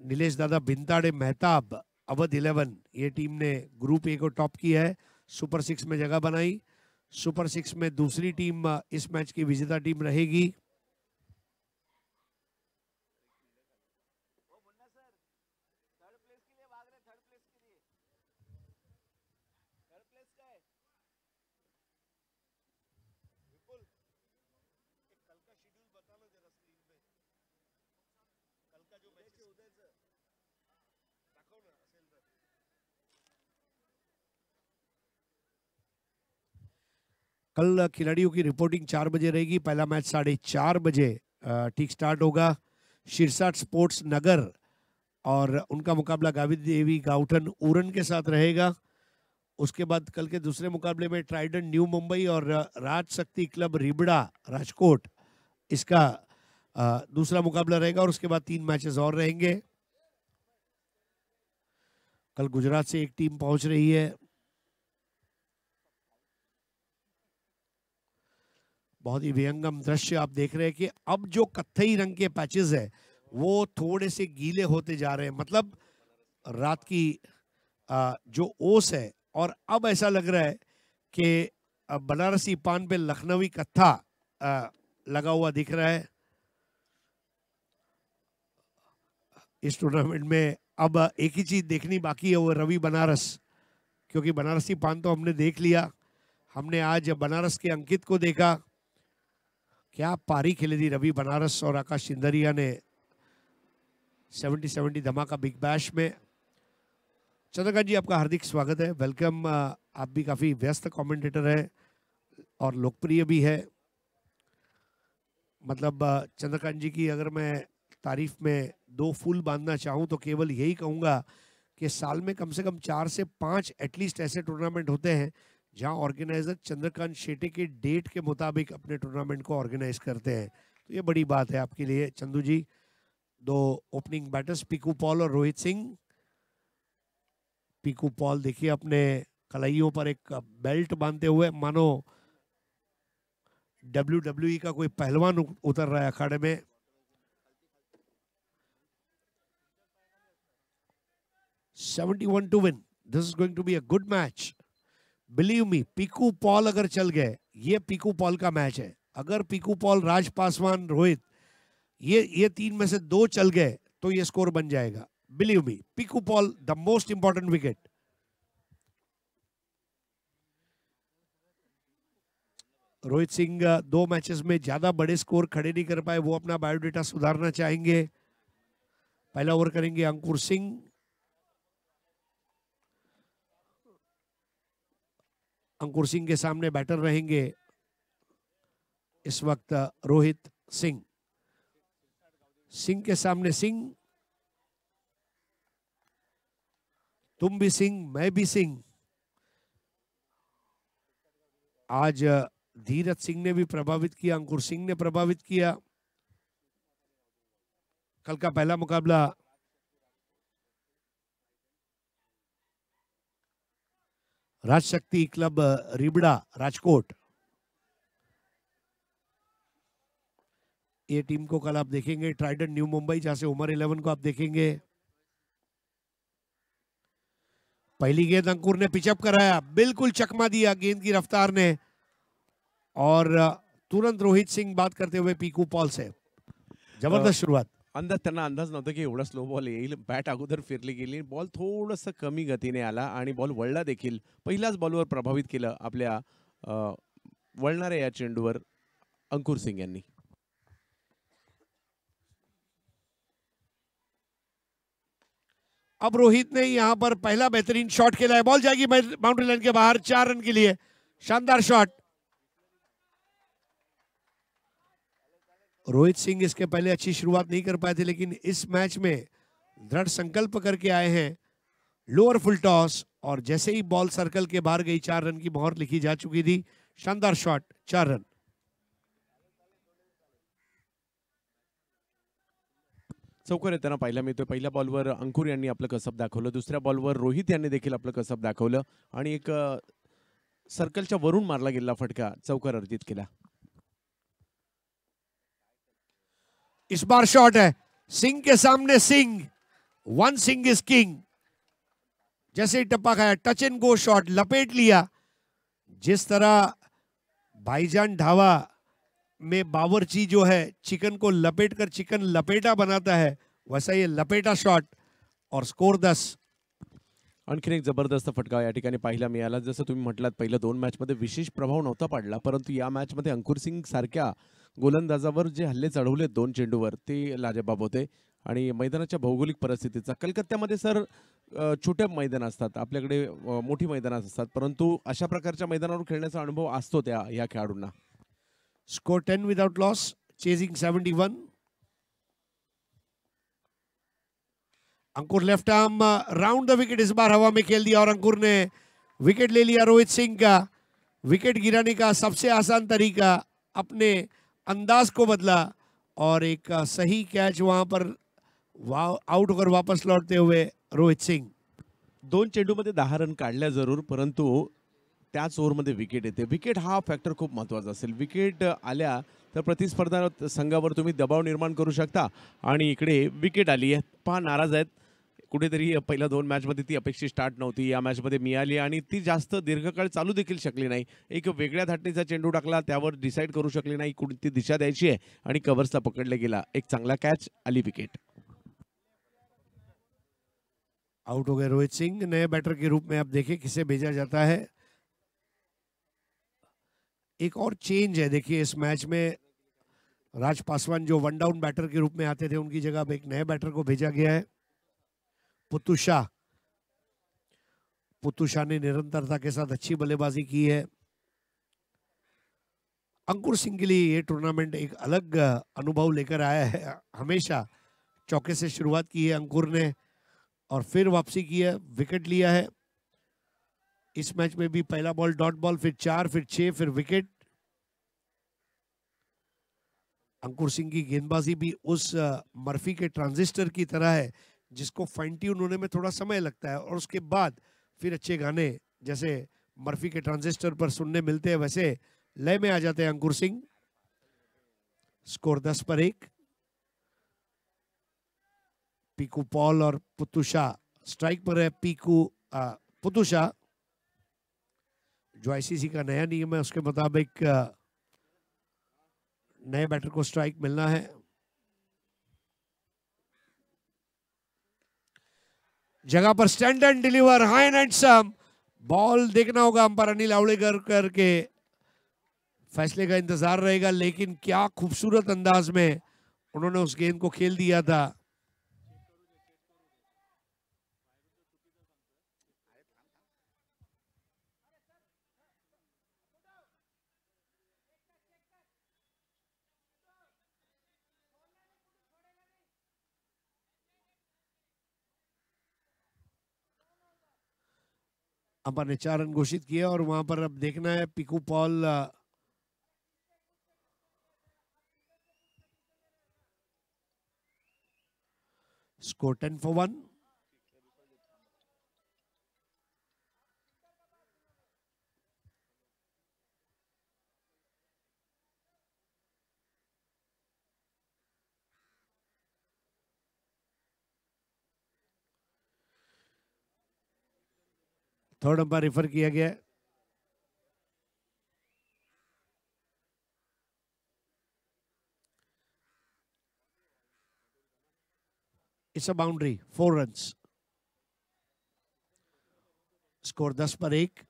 नीलेश दादा भिंताड़े मेहताब अवध 11, ये टीम ने ग्रुप ए को टॉप किया है, सुपर 6 में जगह बनाई. सुपर 6 में दूसरी टीम इस मैच की विजेता टीम रहेगी. कल खिलाड़ियों की रिपोर्टिंग 4 बजे रहेगी। पहला मैच 4:30 बजे ठीक स्टार्ट होगा। शिरसाट स्पोर्ट्स नगर और उनका मुकाबला गावी देवी गाउठन उरन के साथ रहेगा। उसके बाद कल के दूसरे मुकाबले में ट्राइडेंट न्यू मुंबई और राज शक्ति क्लब रिबड़ा राजकोट, इसका दूसरा मुकाबला रहेगा। और उसके बाद 3 मैचेस और रहेंगे। कल गुजरात से एक टीम पहुंच रही है। बहुत ही विहंगम दृश्य आप देख रहे हैं कि अब जो कत्थई रंग के पैचेस है वो थोड़े से गीले होते जा रहे हैं, मतलब रात की जो ओस है। और अब ऐसा लग रहा है कि बनारसी पान पे लखनवी कत्था लगा हुआ दिख रहा है। इस टूर्नामेंट में अब एक ही चीज देखनी बाकी है, वो रवि बनारस, क्योंकि बनारसी पान तो हमने देख लिया। हमने आज बनारस के अंकित को देखा, क्या पारी खेली थी रवि बनारस और आकाश सिंदरिया ने 70-70 धमाका बिग बैश में। चंद्रकांत जी, आपका हार्दिक स्वागत है, वेलकम। आप भी काफी व्यस्त कमेंटेटर हैं और लोकप्रिय भी है। मतलब चंद्रकांत जी की अगर मैं तारीफ में 2 फूल बांधना चाहूं तो केवल यही कहूंगा कि साल में कम से कम 4 से 5 एटलीस्ट ऐसे टूर्नामेंट होते हैं जहां ऑर्गेनाइजर चंद्रकांत शेटे के डेट के मुताबिक अपने टूर्नामेंट को ऑर्गेनाइज करते हैं। तो ये बड़ी बात है आपके लिए चंदू जी। 2 ओपनिंग बैटर्स पीकू पॉल और रोहित सिंह। पीकू पॉल देखिए अपने कलाइयों पर एक बेल्ट बांधते हुए मानो WWE का कोई पहलवान उतर रहा है अखाड़े में। $71 to win. This is going to be a good match. Believe me, Piku Paul अगर चल गए, ये पीकू पॉल का मैच है। अगर पीकू पॉल, राज पासवान, रोहित ये 3 में से 2 चल गए तो ये स्कोर बन जाएगा। Believe me, Piku Paul the most important wicket. Rohit Singh 2 matches में ज्यादा बड़े स्कोर खड़े नहीं कर पाए, वो अपना बायोडेटा सुधारना चाहेंगे। पहला ओवर करेंगे अंकुर सिंह। अंकुर सिंह के सामने बैटर रहेंगे इस वक्त रोहित सिंह। सिंह के सामने सिंह, तुम भी सिंह मैं भी सिंह। आज धीरज सिंह ने भी प्रभावित किया, अंकुर सिंह ने प्रभावित किया। कल का पहला मुकाबला राजशक्ति क्लब रिबड़ा राजकोट, ये टीम को कल आप देखेंगे। ट्राइडेंट न्यू मुंबई जहां से उमर 11 को आप देखेंगे। पहली गेंद अंकुर ने पिचअप कराया, बिल्कुल चकमा दिया गेंद की रफ्तार ने। और तुरंत रोहित सिंह बात करते हुए पीकू पॉल से जबरदस्त शुरुआत। त्यांना अंदाज नव्हता की एवढा स्लो बॉल येईल। बॅट अगोदर फिरली गेली, बॉल थोडंसं कमी गतीने आला आणि बॉल वळला देखील। पहिल्याच बॉलवर प्रभावित केलं आपल्या वळणाऱ्या या चेंडूवर अंकुर सिंग यांनी। अब रोहित ने यहां पर पहला बेहतरीन शॉट खेला है, बॉल जाएगी बाउंड्री लाइन के बाहर 4 रन के लिए। शानदार शॉट। रोहित सिंह इसके पहले अच्छी शुरुआत नहीं कर पाए थे, लेकिन इस मैच में दृढ़ संकल्प करके आए हैं। लोअर फुल टॉस और जैसे ही बॉल सर्कल के बाहर गई 4 रन की मोहर लिखी जा चुकी थी। शानदार शॉट, 4 रन। चौकार येताना पाहायला मिळतोय। पहिल्या बॉलवर अंकुर यांनी आपलं कसब दाखवलं, दुसऱ्या बॉलवर रोहित यांनी देखील आपलं कसब दाखवलं आणि एक सर्कलच्या वरून मारला गेलेला फटका चौकार अर्जित केला। इस बार शॉट है, सिंह के सामने सिंह, 1 सिंह इज किंग। जैसे ही टप्पा खाया, टच एंड गो शॉट, लपेट लिया। जिस तरह भाईजान ढाबा में बावर्ची जो है चिकन को लपेट कर चिकन लपेटा बनाता है, वैसा ये लपेटा शॉट और स्कोर 10। आणखीन एक जबरदस्त फटका या ठिकाणी पाहायला मिळाला। जसं तुम्ही म्हटलात पहिल्या 2 मॅचमध्ये विशेष प्रभाव नव्हता पडला, परंतु या मॅचमध्ये अंकुर सिंग सारख्या गोलंदाजावर जे हल्ले चढवले 2 चेंडूवर ते लाजवाब होते आणि मैदानाच्या भौगोलिक परिस्थितीचा कलकत्त्यामध्ये सर छोट्या मैदान असतात, आपल्याकडे मोठी मैदानं असतात, परंतु अशा प्रकारच्या मैदानावर खेळण्याचा अनुभव असतो या खेळाडूंना. Score 10 without loss, chasing 71. Ankur left arm round the wicket, इस बार हवा में खेल दिया और अंकुर ने विकेट ले लिया. रोहित सिंह का विकेट गिराने का सबसे आसान तरीका, अपने अंदाज को बदला और एक सही कैच वहां पर आउट होकर वापस लौटते हुए रोहित सिंग. 2 चेंडूमध्ये 10 रन काढल्या जरूर, परंतु त्याच ओव्हरमध्ये विकेट येते. विकेट हा फॅक्टर खूप महत्त्वाचा असेल. विकेट आल्या तर प्रतिस्पर्धा संघावर तुम्ही दबाव निर्माण करू शकता आणि इकडे विकेट आली आहे. पहा नाराज आहेत कुठेतरी. पहिल्या 2 मॅचमध्ये ती अपेक्षित स्टार्ट नव्हती, या मॅचमध्ये मिळाली आणि ती जास्त दीर्घकाळ चालू देखील शकली नाही. एक वेगळ्या धाटणीचा चेंडू टाकला, त्यावर डिसाईड करू शकली नाही कोणती दिशा द्यायची आहे आणि कव्हर्सला पकडला गेला. एक चांगला कॅच, आली विकेट. आउट हो गए रोहित सिंह. नए बैटर के रूप में अब देखें किसे भेजा जाता है. एक और चेंज है देखिए इस मैच में. राज पासवान जो वन डाउन बैटर के रूप में आते थे, उनकी जगह अब एक नए बैटर को भेजा गया है, पुत्तू शाह. पुत्तू शाह ने निरंतरता के साथ अच्छी बल्लेबाजी की है. अंकुर सिंह के लिए ये टूर्नामेंट एक अलग अनुभव लेकर आया है. हमेशा चौके से शुरुआत की है अंकुर ने और फिर वापसी की है, विकेट लिया है. इस मैच में भी पहला बॉल डॉट बॉल, फिर 4, फिर 6, फिर विकेट. अंकुर सिंह की गेंदबाजी भी उस मर्फी के ट्रांजिस्टर की तरह है जिसको फाइन ट्यून होने में थोड़ा समय लगता है और उसके बाद फिर अच्छे गाने जैसे मर्फी के ट्रांजिस्टर पर सुनने मिलते हैं वैसे लय में आ जाते हैं अंकुर सिंह. स्कोर 10 पर 1. पीकू पॉल और पुत्तू शाह स्ट्राइक पर है. पुत्तू शाह, जो आईसीसी का नया नियम है उसके मुताबिक नए बैटर को स्ट्राइक मिलना है. जगह पर stand and deliver, high and some. Ball देखना होगा अंपायर अनिल आवड़ेकर करके फैसले का इंतजार रहेगा, लेकिन क्या खूबसूरत अंदाज में उन्होंने उस गेंद को खेल दिया था. अंपायर ने 4 रन घोषित किए और वहां पर अब देखना है Piku Paul score 10 for 1. Third umpire refer किया गया है. It's a boundary, 4 runs. Score 10 पर 1.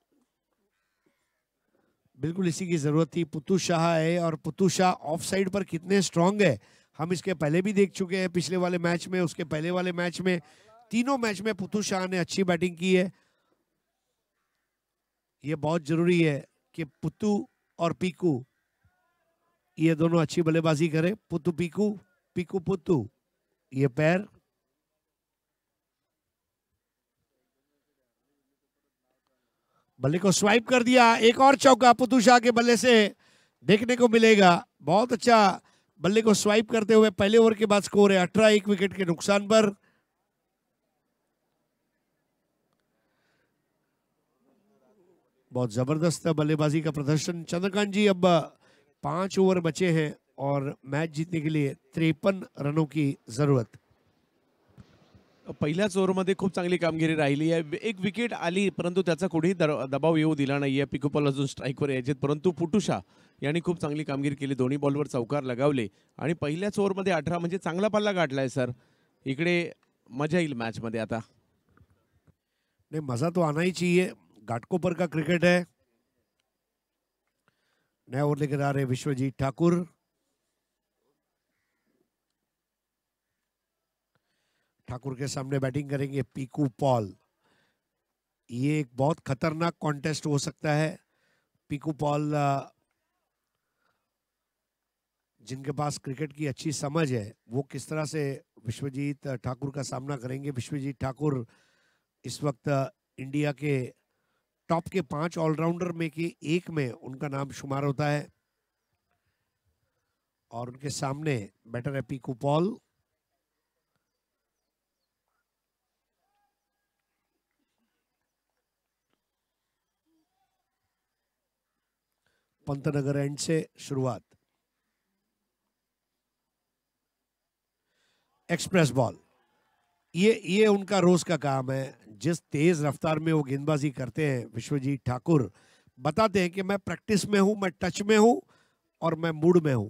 बिल्कुल इसी की जरूरत थी. पुत्तू शाह है और पुत्तू शाह ऑफ साइड पर कितने स्ट्रांग है हम इसके पहले भी देख चुके हैं. पिछले वाले मैच में, उसके पहले वाले मैच में, तीनों मैच में पुत्तू शाह ने अच्छी बैटिंग की है. ये बहुत जरूरी है कि पुत्तू और पीकू ये दोनों अच्छी बल्लेबाजी करें. पुत्तू पीकू, पीकू पुत्तू, ये पैर. बल्ले को स्वाइप कर दिया. एक और चौका पुत्तू शाह के बल्ले से देखने को मिलेगा. बहुत अच्छा बल्ले को स्वाइप करते हुए पहले ओवर के बाद स्कोर है 18, 1 विकेट के नुकसान पर. बहुत जबरदस्त बल्लेबाजी का प्रदर्शन. चंद्रकांत जी, अब 5 ओवर बचे हैं और मैच जीतने के लिए 53 रनों की जरूरत. पहिल्याच ओव्हरमध्ये खूप चांगली कामगिरी राहिली आहे. एक विकेट आली, परंतु त्याचा कुठेही दबाव येऊ दिला नाहीये. पिकूपॉल अजून स्ट्राईकवर यायचे, परंतु पुत्तू शाह यांनी खूप चांगली कामगिरी केली. दोन्ही बॉलवर चौकार लगावले आणि पहिल्याच ओव्हरमध्ये 18 म्हणजे चांगला पल्ला गाठलाय सर. इकडे मजा येईल मॅचमध्ये आता. नहीं, मजा तो आना ही चाहिए. घाटकोपर का क्रिकेट है. नया ओवर लेकर आ रहे विश्वजीत ठाकुर. ठाकुर के सामने बैटिंग करेंगे पीकू पॉल। ये एक बहुत खतरनाक कॉन्टेस्ट हो सकता है। पीकू पॉल जिनके पास क्रिकेट की अच्छी समझ है, वो किस तरह से विश्वजीत ठाकुर का सामना करेंगे। विश्वजीत ठाकुर इस वक्त इंडिया के टॉप के 5 ऑलराउंडर में के एक में उनका नाम शुमार होता है और उनके सामने बैटर है पीकू पॉल। पंतनगर एंड से शुरुआत। एक्सप्रेस बॉल, ये उनका रोज का काम है। जिस तेज रफ्तार में वो गेंदबाजी करते हैं विश्वजीत ठाकुर, बताते हैं कि मैं प्रैक्टिस में हूं, मैं टच में हूं और मैं मूड में हूं।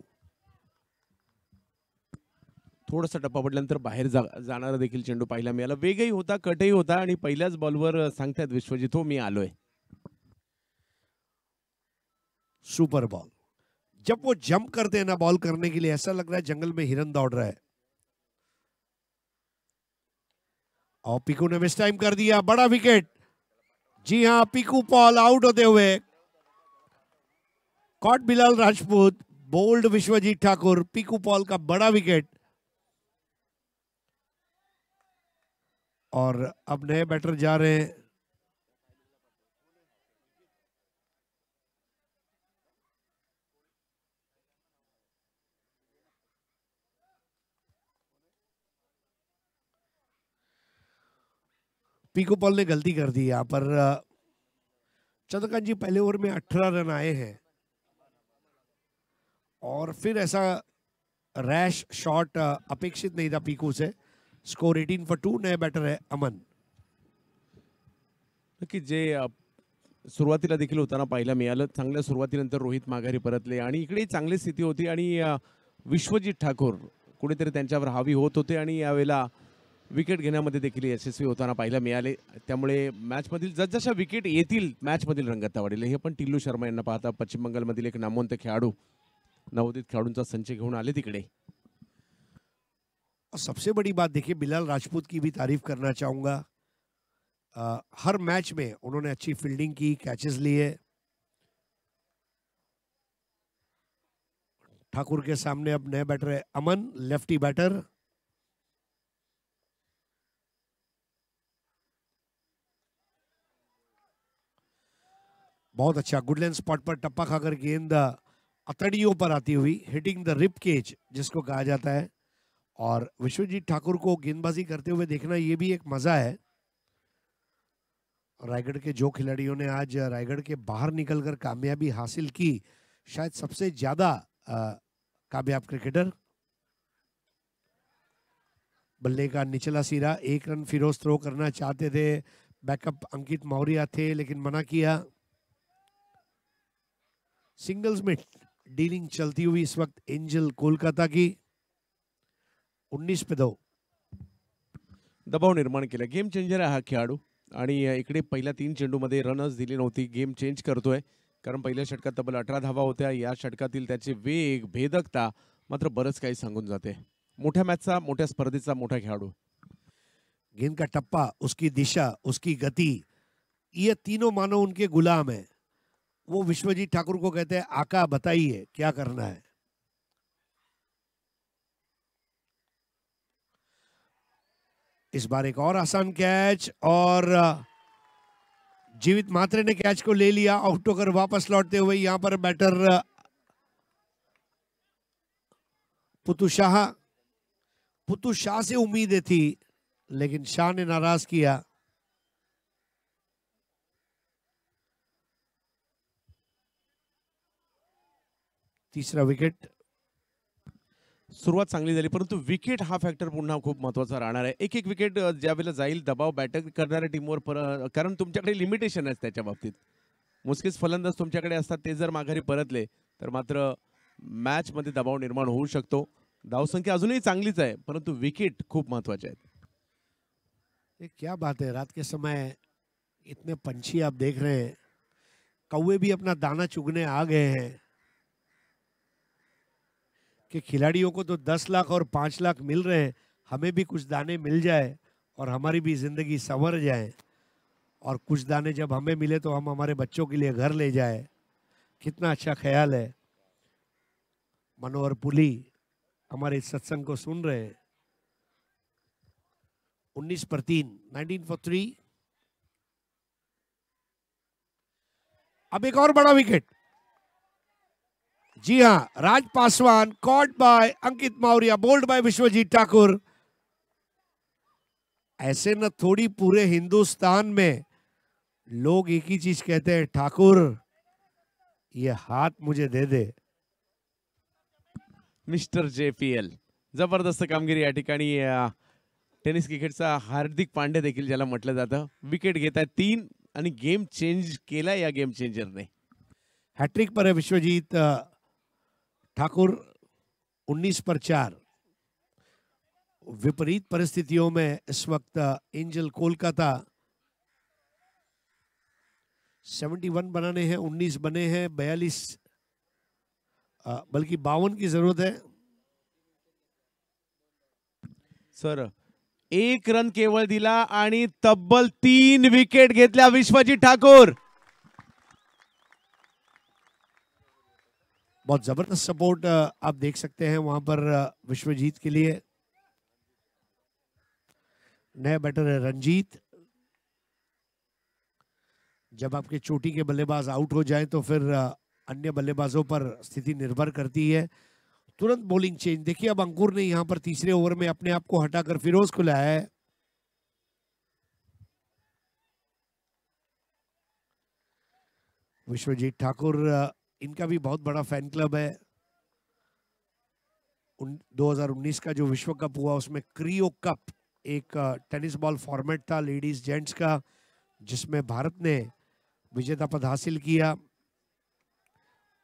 थोडासा टप्पा पडल्यानंतर बाहेर जाणारा देखील चेंडू पाहायला मिळाला. वेगही होता, कटही होता आणि पहिल्याच बॉलवर सांगतायत विश्वजीत हो मी आलोय. Super ball. जब वो जंप करते हैं ना बॉल करने के लिए, ऐसा लग रहा है जंगल में हिरन दौड़ रहा है। और पीकू ने मिस टाइम कर दिया, बड़ा विकेट। जी हां, पीकू पॉल आउट होते हुए। कॉट बिलाल राजपूत, बोल्ड विश्वजीत ठाकुर, पीकू पॉल का बड़ा विकेट। और अब नए बैटर जा रहे हैं। पीकू पॉल ने गलती कर दी यहां पर। चंद्रकांत जी, पहले ओवर में 18 रन आए हैं और फिर ऐसा रैश शॉट अपेक्षित नहीं था पीकू से। Score 18 for 2। नए बैटर है अमन। नक्की जे सुरुवातीला देखील होताना पाहायला मिळालं. चांगल्या सुरुवातीनंतर रोहित माघारी परतले आणि इकडे चांगली स्थिती होती आणि विश्वजीत ठाकुर कुठेतरी त्यांच्यावर हावी होत होते आणि यावेळेला विकेट घेण्यामध्ये देखील यशस्वी होताना पाहायला मिळाले. त्यामुळे मॅचमधील जसजशा विकेट येतील मॅचमधील रंगतता वाढेल. हे पण टिल्लू शर्मा यांना पाहता पश्चिम बंगालमधील एक नामवंत खेळाडू नवोदित खेळाडूंचा संच घेऊन आले तिकडे. और सबसे बड़ी बात देखिए, बिलाल राजपूत की भी तारीफ करना चाहूंगा। हर मैच में उन्होंने अच्छी फील्डिंग की, कैचेस लिए। ठाकुर के सामने अब नए बैटर है अमन, लेफ्टी बैटर। बहुत अच्छा गुडलैंड स्पॉट पर टप्पा खाकर गेंद अतड़ियों पर आती हुई, हिटिंग द रिप केज जिसको कहा जाता है। और विश्वजीत ठाकुर को गेंदबाजी करते हुए देखना ये भी एक मजा है। रायगढ़ के जो खिलाड़ियों ने आज रायगढ़ के बाहर निकलकर कामयाबी हासिल की, शायद सबसे ज्यादा कामयाब क्रिकेटर। बल्ले का निचला सिरा, 1 रन फिरोज थ्रो करना चाहते थे। बैकअप अंकित मौर्य थे लेकिन मना किया। सिंगल्स में डीलिंग चलती हुई इस वक्त एंजल कोलकाता की। 19 पे 2। दबाव निर्माण केला. गेम चेंजर आहे हा खेळाडू आणि इकडे पहिल्या 3 चेंडूमध्ये रनच दिली नव्हती. गेम चेंज करतोय कारण पहिल्या षटकात तब्बल 18 धावा होत्या. या षटकातील त्याचे वेग, भेदकता मात्र बरंच काही सांगून जाते. मोठ्या मॅचचा, मोठ्या स्पर्धेचा मोठा खेळाडू. गेंद का टप्पा, उसकी दिशा, उसकी गति, ये तीनों मानो उनके गुलाम है। वो विश्वजीत ठाकुर को कहते हैं आका बताइए क्या करना है। इस बार एक और आसान कैच और जीवित मात्रे ने कैच को ले लिया। आउट होकर वापस लौटते हुए यहां पर बैटर पुतु शाह से उम्मीदें थी लेकिन शाह ने नाराज किया। तीसरा विकेट। सुरुवात चांगली झाली परंतु विकेट हा फॅक्टर पुन्हा खूप महत्त्वाचा राहणार आहे. एक विकेट ज्यावेळेला जाईल दबाव बॅटर करणाऱ्या टीमवर कारण तुमच्याकडे लिमिटेशन आहे त्याच्या बाबतीत. मुस्किस फलंदाज तुमच्याकडे असतात ते जर माघारी परतले तर मात्र मॅच मध्ये दबाव निर्माण होऊ शकतो. धावसंख्या अजूनही चांगलीच आहे परंतु विकेट खूप महत्त्वाचे आहेत. ये क्या बात है, रात के समय इतने पंछी आप देख रहे हैं, कौवे भी अपना दाना चुगने आ गए हैं कि खिलाड़ियों को तो 10 लाख और 5 लाख मिल रहे हैं, हमें भी कुछ दाने मिल जाए और हमारी भी जिंदगी संवर जाए, और कुछ दाने जब हमें मिले तो हम हमारे बच्चों के लिए घर ले जाए। कितना अच्छा ख्याल है। मनोहर पुली हमारे इस सत्संग को सुन रहे हैं। 19 पर 3, 19 for 3। अब एक और बड़ा विकेट। जी हां, Raj Paswan caught by Ankit Maurya, bowled by Vishwajeet Thakur. ऐसे न थोड़ी पूरे हिंदुस्तान में लोग एक ही चीज कहते हैं, ठाकुर ये हात मुझे दे दे। मिस्टर JPL जबरदस्त कामगिरी या ठिकाणी टेनिस क्रिकेटचा हार्दिक पांड्या देखील ज्याला म्हटलं जातं, विकेट घेत आहेत 3 आणि गेम चेंज केला या गेम चेंजरने। हैट्रिक पर है विश्वजीत ठाकुर। 19 पर 4। विपरीत परिस्थितियों में इस वक्त एंजल कोलकाता 71 बनाने हैं, 19 बने हैं, 42 बल्कि 52 की जरूरत है। सर 1 रन केवळ दिला आणि तब्बल 3 विकेट घेतल्या विश्वजीत ठाकुर। बहुत जबरदस्त सपोर्ट आप देख सकते हैं वहां पर विश्वजीत के लिए। नया बैटर है रंजीत। जब आपके चोटी के बल्लेबाज आउट हो जाए तो फिर अन्य बल्लेबाजों पर स्थिति निर्भर करती है। तुरंत बॉलिंग चेंज। देखिए अब अंकुर ने यहां पर तीसरे ओवर में अपने आप को हटाकर फिरोज को लाया है। विश्वजीत ठाकुर इनका भी बहुत बड़ा फैन क्लब है। 2019 का जो विश्व कप हुआ उसमें क्रियो कप एक टेनिस बॉल फॉर्मेट था लेडीज जेंट्स का, जिसमें भारत ने विजेता पद हासिल किया।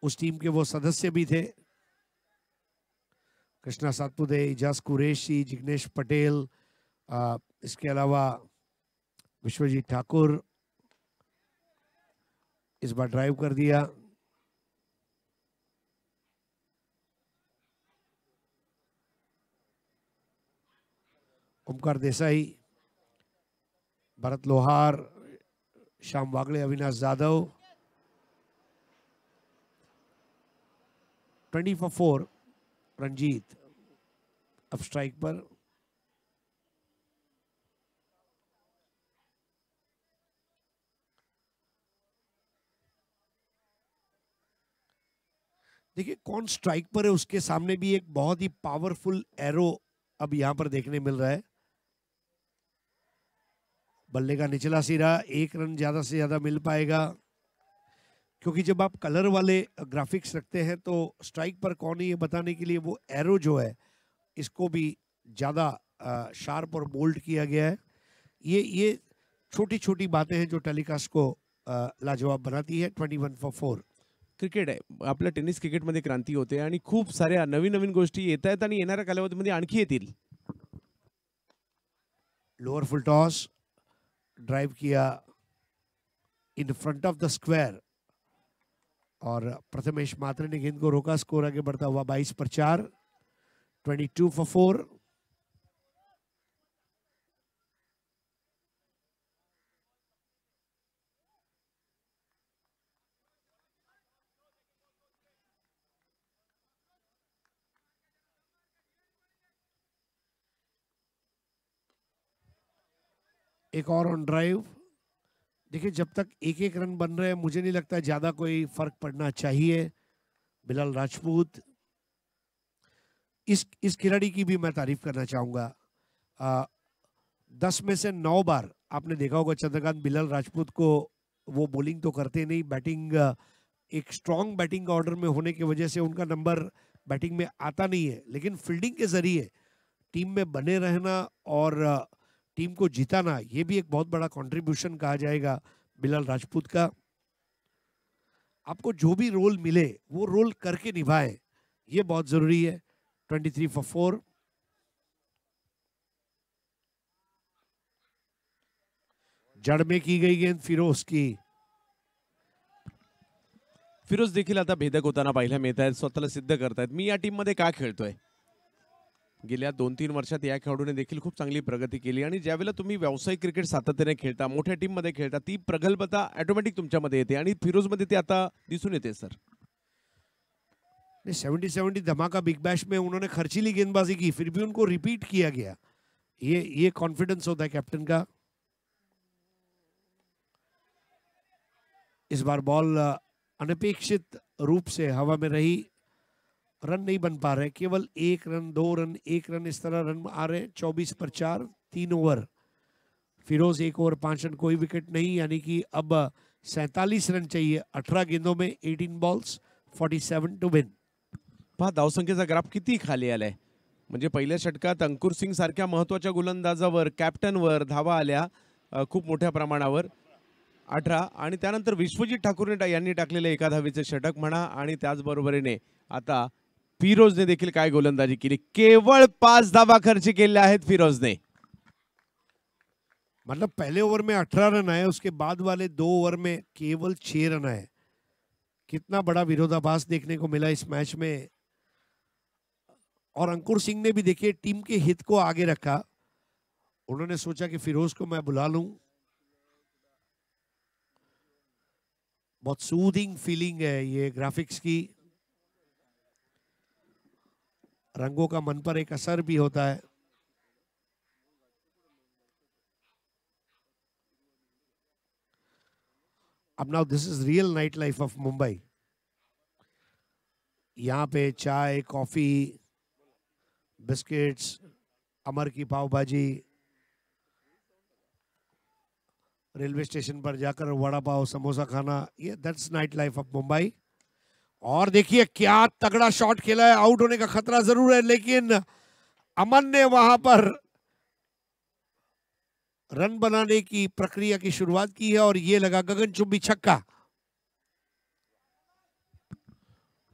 उस टीम के वो सदस्य भी थे। कृष्णा सातपुते, इजाज कुरैशी, जिग्नेश पटेल, इसके अलावा विश्वजीत ठाकुर इस बार ड्राइव कर दिया। ओमकार देसाई, भरत लोहार, श्याम वागले, अविनाश जाधव। 20 for 4 रंजीत अब स्ट्राइक पर। देखिए कौन स्ट्राइक पर है उसके सामने भी एक बहुत ही पावरफुल एरो अब यहां पर देखने मिल रहा है। बल्ले का निचला सिरा 1 रन ज्यादा से ज्यादा मिल पाएगा, क्योंकि जब आप कलर वाले ग्राफिक्स रखते हैं तो स्ट्राइक पर कौन है ये बताने के लिए वो एरो जो है इसको भी ज्यादा शार्प और बोल्ड किया गया है। ये छोटी छोटी बातें हैं जो टेलीकास्ट को लाजवाब बनाती है। 21 for 4। क्रिकेट आहे, आपल्या टेनिस क्रिकेटमध्ये क्रांती होते आणि खूप साऱ्या नवीन नवीन गोष्टी येत आहेत आणि येणाऱ्या कालावधीमध्ये आणखी येतील। लोअर फुल टॉस ड्राइव किया in front of the square और प्रथमेश मात्रे ने गेंद को रोका। स्कोर आगे बढ़ता हुआ 22 पर 4। 22 for 4। एक और ऑन ड्राइव। देखिए जब तक 1-1 रन बन रहे हैं मुझे नहीं लगता ज्यादा कोई फर्क पड़ना चाहिए। बिलाल राजपूत, इस खिलाड़ी की भी मैं तारीफ करना चाहूंगा। 10 में से 9 बार आपने देखा होगा चंद्रकांत बिलाल राजपूत को वो बॉलिंग तो करते नहीं, बैटिंग एक स्ट्रॉन्ग बैटिंग ऑर्डर में होने की वजह से उनका नंबर बैटिंग में आता नहीं है, लेकिन फील्डिंग के जरिए टीम में बने रहना और टीम को जिताना ये भी एक बहुत बड़ा कंट्रीब्यूशन कहा जाएगा बिलाल राजपूत का। आपको जो भी रोल मिले वो रोल करके निभाएं, ये बहुत जरूरी है। 23 for 4। जड़ में की गई गेंद फिरोज की। फिरोज देखील आता भेदक होताना पाहायला मिळत आहेत, स्वतःला सिद्ध करतायत। मी या टीम मध्ये का खेळतोय, गेल्या 2-3 वर्षात या खेळाडूने देखील खूप चांगली प्रगती केली आणि ज्यावेळेला तुम्ही व्यावसायिक क्रिकेट सातत्याने खेळता, मोठ्या टीममध्ये खेळता, ती प्रगल्भता ऑटोमॅटिक तुमच्यामध्ये येते आणि फिरोजमध्ये ती आता दिसून येते सर. 70-70 धमाका बिग बैश में उन्होंने खर्चीली गेंदबाजी की, फिर भी उनको रिपीट किया गया. ये कॉन्फिडेंस होता है कैप्टन का. इस बार बॉल अनपेक्षित रूप से हवा में रही, रन नहीं बन पा रहे, केवल 1 रन 2 रन 1 रन इस तरह रन आ रहे हैं. 24 पर 4, 3 ओवर. फिरोज 1 ओवर 5 रन, कोई विकेट नहीं, यानी कि अब 47 रन चाहिए 18 गेंदों में, 18 बॉल्स, 47 टू विन. पहा धावसंख्येचा ग्राफ किती खाली आलाय. म्हणजे पहिल्या षटकात अंकुर सिंग सारख्या महत्वाच्या गोलंदाजावर, कॅप्टनवर धावा आल्या खूप मोठ्या प्रमाणावर 18 आणि त्यानंतर विश्वजित ठाकूरने यांनी टाकलेले एका धावेचे षटक म्हणा आणि त्याचबरोबरीने आता फिरोजने देखील काय गोलंदाजी केली. केवळ 5 धावा खर्च केल्या आहेत फिरोजने. मतलब पहले ओवर में 18 रन आए, उसके बाद वाले 2 ओवर में केवल 6 रन आए. कितना बड़ा विरोधाभास देखने को मिला इस मैच में. और अंकुर सिंह ने भी देखिए टीम के हित को आगे रखा. उन्होंने सोचा कि फिरोज को मैं बुला लूं. बहुत सूदिंग फीलिंग है ये ग्राफिक्स की. रंगों का मन पर एक असर भी होता है. अब now this is real night life of Mumbai. यहाँ पे चाय, कॉफी, बिस्किट्स, अमर की पाव भाजी, रेलवे स्टेशन पर जाकर वड़ा पाव समोसा खाना, ये that's night life of Mumbai. और देखिए क्या तगड़ा शॉट खेला है. आउट होने का खतरा जरूर है, लेकिन अमन ने वहां पर रन बनाने की प्रक्रिया की शुरुआत की है और ये लगा गगनचुंबी छक्का.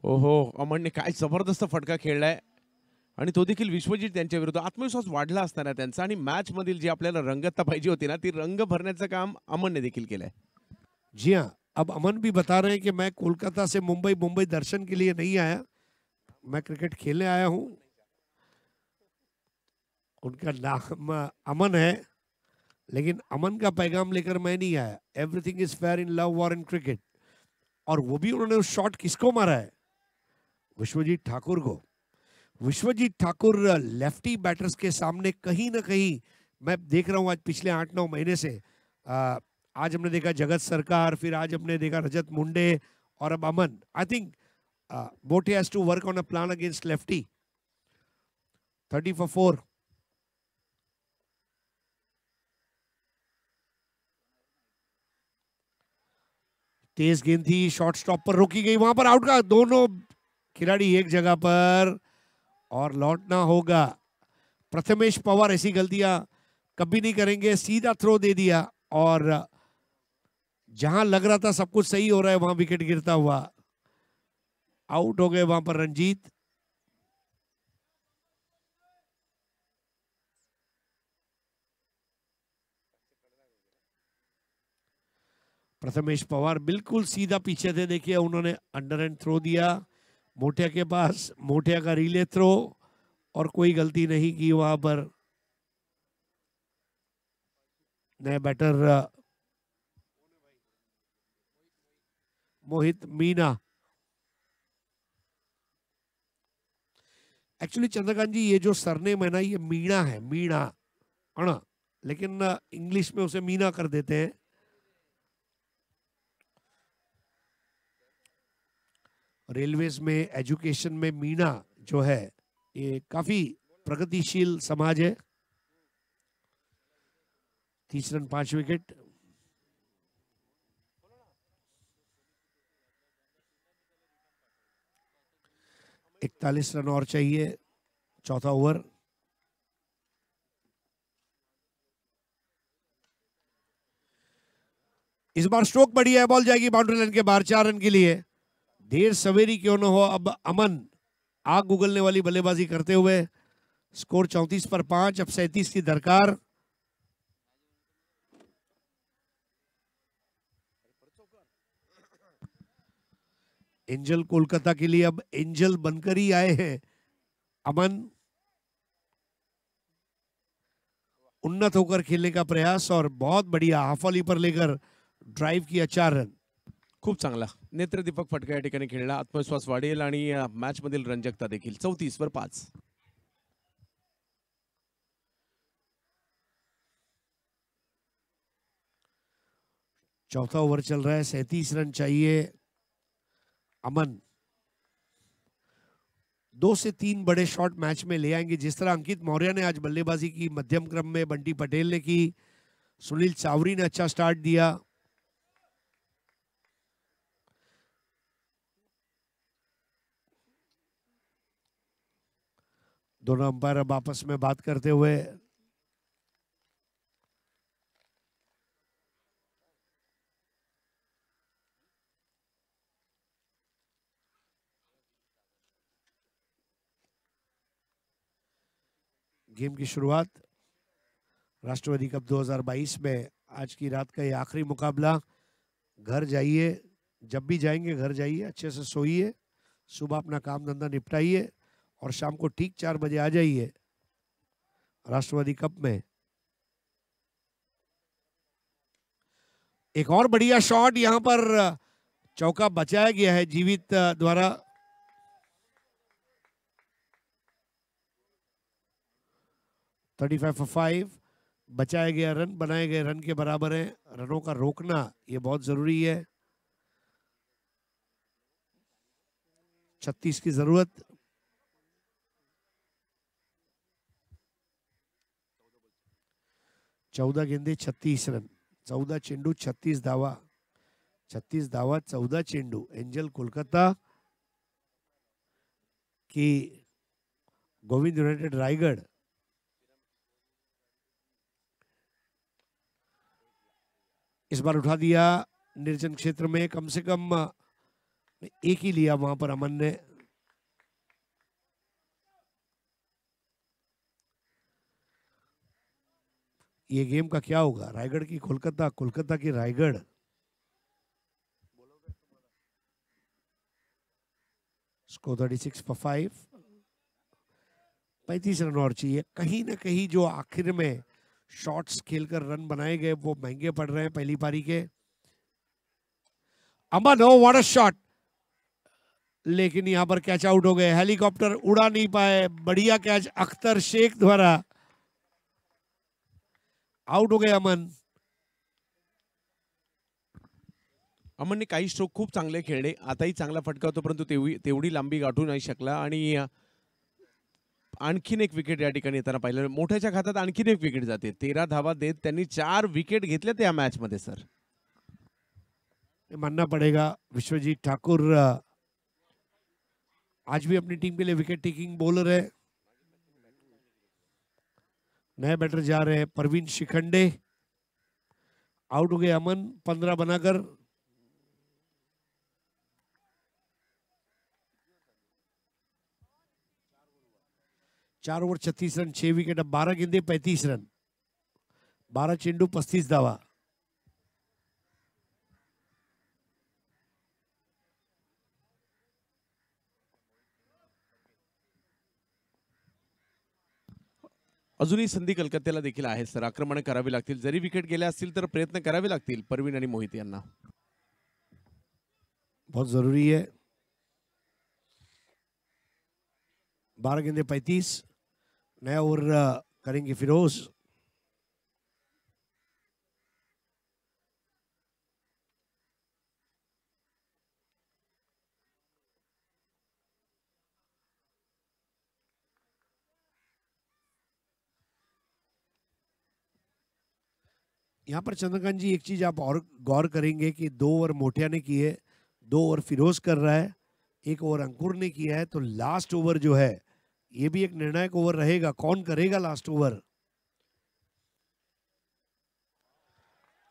ओहो, अमनने काय जबरदस्त फटका खेळलाय आणि तो देखील विश्वजित यांच्या विरुद्ध. आत्मविश्वास वाढला असणार आहे त्यांचा आणि मॅच मधील जी आपल्याला रंगतता पाहिजे होती ना, ती रंग भरण्याचं काम अमनने देखील केलंय. जी हाँ, अब अमन भी बता रहे हैं कि मैं कोलकाता से मुंबई दर्शन के लिए नहीं आया, मैं क्रिकेट खेलने आया हूं. उनका नाम अमन है, लेकिन अमन का पैगाम लेकर मैं नहीं आया. Everything is fair in love war in cricket. और वो भी उन्होंने उस शॉट किसको मारा है? विश्वजीत ठाकुर को. विश्वजीत ठाकुर लेफ्टी बैटर्स के सामने कहीं ना कहीं, मैं देख रहा हूं आज पिछले 8-9 महीने से, आज हमने देखा जगत सरकार, फिर आज हमने देखा रजत मुंडे और अब Aman. I think Bote has to work on a plan against lefty. 30 for 4. तेज गेंद थी, शॉर्ट स्टॉप पर रोकी गई, वहां पर आउट का. दोनों खिलाड़ी एक जगह पर और लौटना होगा. प्रथमेश पवार ऐसी गलतियां कभी नहीं करेंगे. सीधा थ्रो दे दिया और जहां लग रहा था सब कुछ सही हो रहा है, वहां विकेट गिरता हुआ आउट हो गए वहां पर रंजीत. प्रथमेश पवार बिल्कुल सीधा पीछे थे. देखिए उन्होंने अंडर एंड थ्रो दिया मोटिया के पास. मोटिया का रिले थ्रो और कोई गलती नहीं की वहां पर. नए बैटर मोहित मीना. एक्चुअली चंद्रकांत जी, ये जो सरनेम है ना, ये मीणा है, मीणा अण, लेकिन इंग्लिश में उसे मीना कर देते हैं. रेलवेज में, एजुकेशन में मीना जो है, ये काफी प्रगतिशील समाज है. 30 रन 5 विकेट. इकतालीस रन और चाहिए, चौथा ओवर. इस बार स्ट्रोक बढ़िया है, बॉल जाएगी बाउंड्री लाइन के बाहर 4 रन के लिए. देर सवेरी क्यों न हो, अब अमन आग उगलने वाली बल्लेबाजी करते हुए. स्कोर 34 पर 5, अब 37 की दरकार. एंजल कोलकाता के लिए अब एंजल बनकर ही आए हैं अमन. उन्नत होकर खेलने का प्रयास और बहुत बढ़िया हाफ वॉली पर लेकर ड्राइव किया 4 रन। खूप चांगला नेत्रदीपक फटका या ठिकाणी खेळला. आत्मविश्वास वाढेल आणि मॅच मधील रंजकता देखील. 34 वर 5. चौथा ओवर चल रहा है, 37 रन चाहिए। अमन 2 से 3 बड़े शॉट मैच में ले आएंगे। जिस तरह अंकित मौर्य ने आज बल्लेबाजी की मध्यम क्रम में, बंटी पटेल ने की, सुनील चावरी ने अच्छा स्टार्ट दिया। दोनों अंपायर अब आपस में बात करते हुए गेम की शुरुआत। राष्ट्रवादी कप 2022 में आज की रात का ये आखिरी मुकाबला। घर जाइए, जब भी जाएंगे घर जाइए, अच्छे से सोइए, सुबह अपना काम धंधा निपटाइए और शाम को ठीक 4 बजे आ जाइए राष्ट्रवादी कप में। एक और बढ़िया शॉट, यहां पर चौका बचाया गया है जीवित द्वारा। $35 for 5 बचाया गया रन, बनाए गए रन के बराबर है। रनों का रोकना ये बहुत जरूरी है। 36 की जरूरत। चौदह गेंदे 36 रन, 14 चेंडू 36 धावा, 36 धावा 14 चेंडू। एंजल कोलकाता की गोविंद यूनाइटेड रायगढ़ इस बार उठा दिया निर्जन क्षेत्र में। कम से कम एक ही लिया वहां पर अमन ने। ये गेम का क्या होगा? रायगढ़ की कोलकाता, कोलकाता की रायगढ़। Score 36 for 5। 35 रन और चाहिए। कहीं ना कहीं जो आखिर में शॉट्स खेलकर रन बनाए गए वो महंगे पड़ रहे हैं पहली पारी के। अमन, ओ व्हाट अ शॉट, लेकिन यहां पर कैच आउट हो गए। हेलीकॉप्टर उड़ा नहीं पाए। बढ़िया कैच अख्तर शेख द्वारा, आउट हो गए अमन। अमनने काही स्ट्रोक खूप चांगले खेळले. आताही चांगला फटका होतो, परंतु तेवढी लांबी गाठू नाही शकला. आणि आणखीन एक विकेट या ठिकाणी येताना पाहिलं. मोठ्याच्या खात्यात आणखीन एक विकेट जाते. 13 धावा देत त्यांनी 4 विकेट घेतल्यात या मॅच मध्ये सर. मानना पड़ेगा विश्वजीत ठाकुर आज भी अपनी टीम के लिए विकेट टेकिंग बॉलर है। नए बैटर जा रहे हैं परवीन शिखंडे। आउट हो गए अमन 15 बनाकर। चार ओवर 36 रन, 6 विकेट। अब 12 गेंदे 35 रन, 12 चेंडू 35 धावा। अजूनही संधी कलकत्त्याला देखील आहे सर. आक्रमण करावी लागतील. जरी विकेट गेल्या असतील तर प्रयत्न करावे लागतील परवीन आणि मोहित यांना. बहुत जरूरी है। 12 गेंदे 35। नया ओवर करेंगे फिरोज। यहाँ पर चंद्रकांत जी एक चीज आप और गौर करेंगे कि 2 ओवर मोटिया ने किए, 2 ओवर फिरोज कर रहा है, 1 ओवर अंकुर ने किया है। तो लास्ट ओवर जो है ये भी एक निर्णायक ओवर रहेगा। कौन करेगा लास्ट ओवर?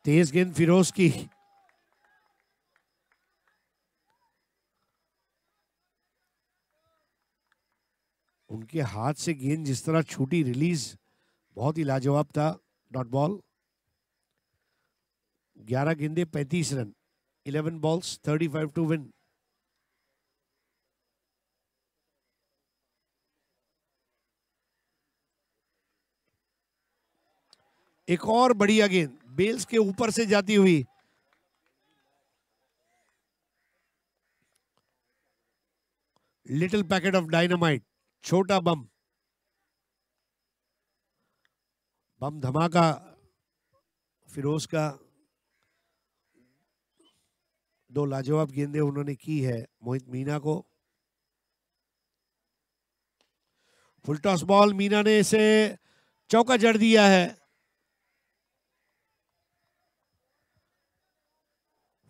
तेज गेंद फिरोज की। उनके हाथ से गेंद जिस तरह छूटी, रिलीज बहुत ही लाजवाब था। Dot ball. 11 गेंदे 35 रन, 11 balls 35 to win। एक और बढ़िया गेंद बेल्स के ऊपर से जाती हुई, लिटिल पैकेट ऑफ डायनामाइट, छोटा बम, बम धमाका फिरोज का। दो लाजवाब गेंदें उन्होंने की है मोहित मीना को। फुल टॉस बॉल, मीना ने इसे चौका जड़ दिया है।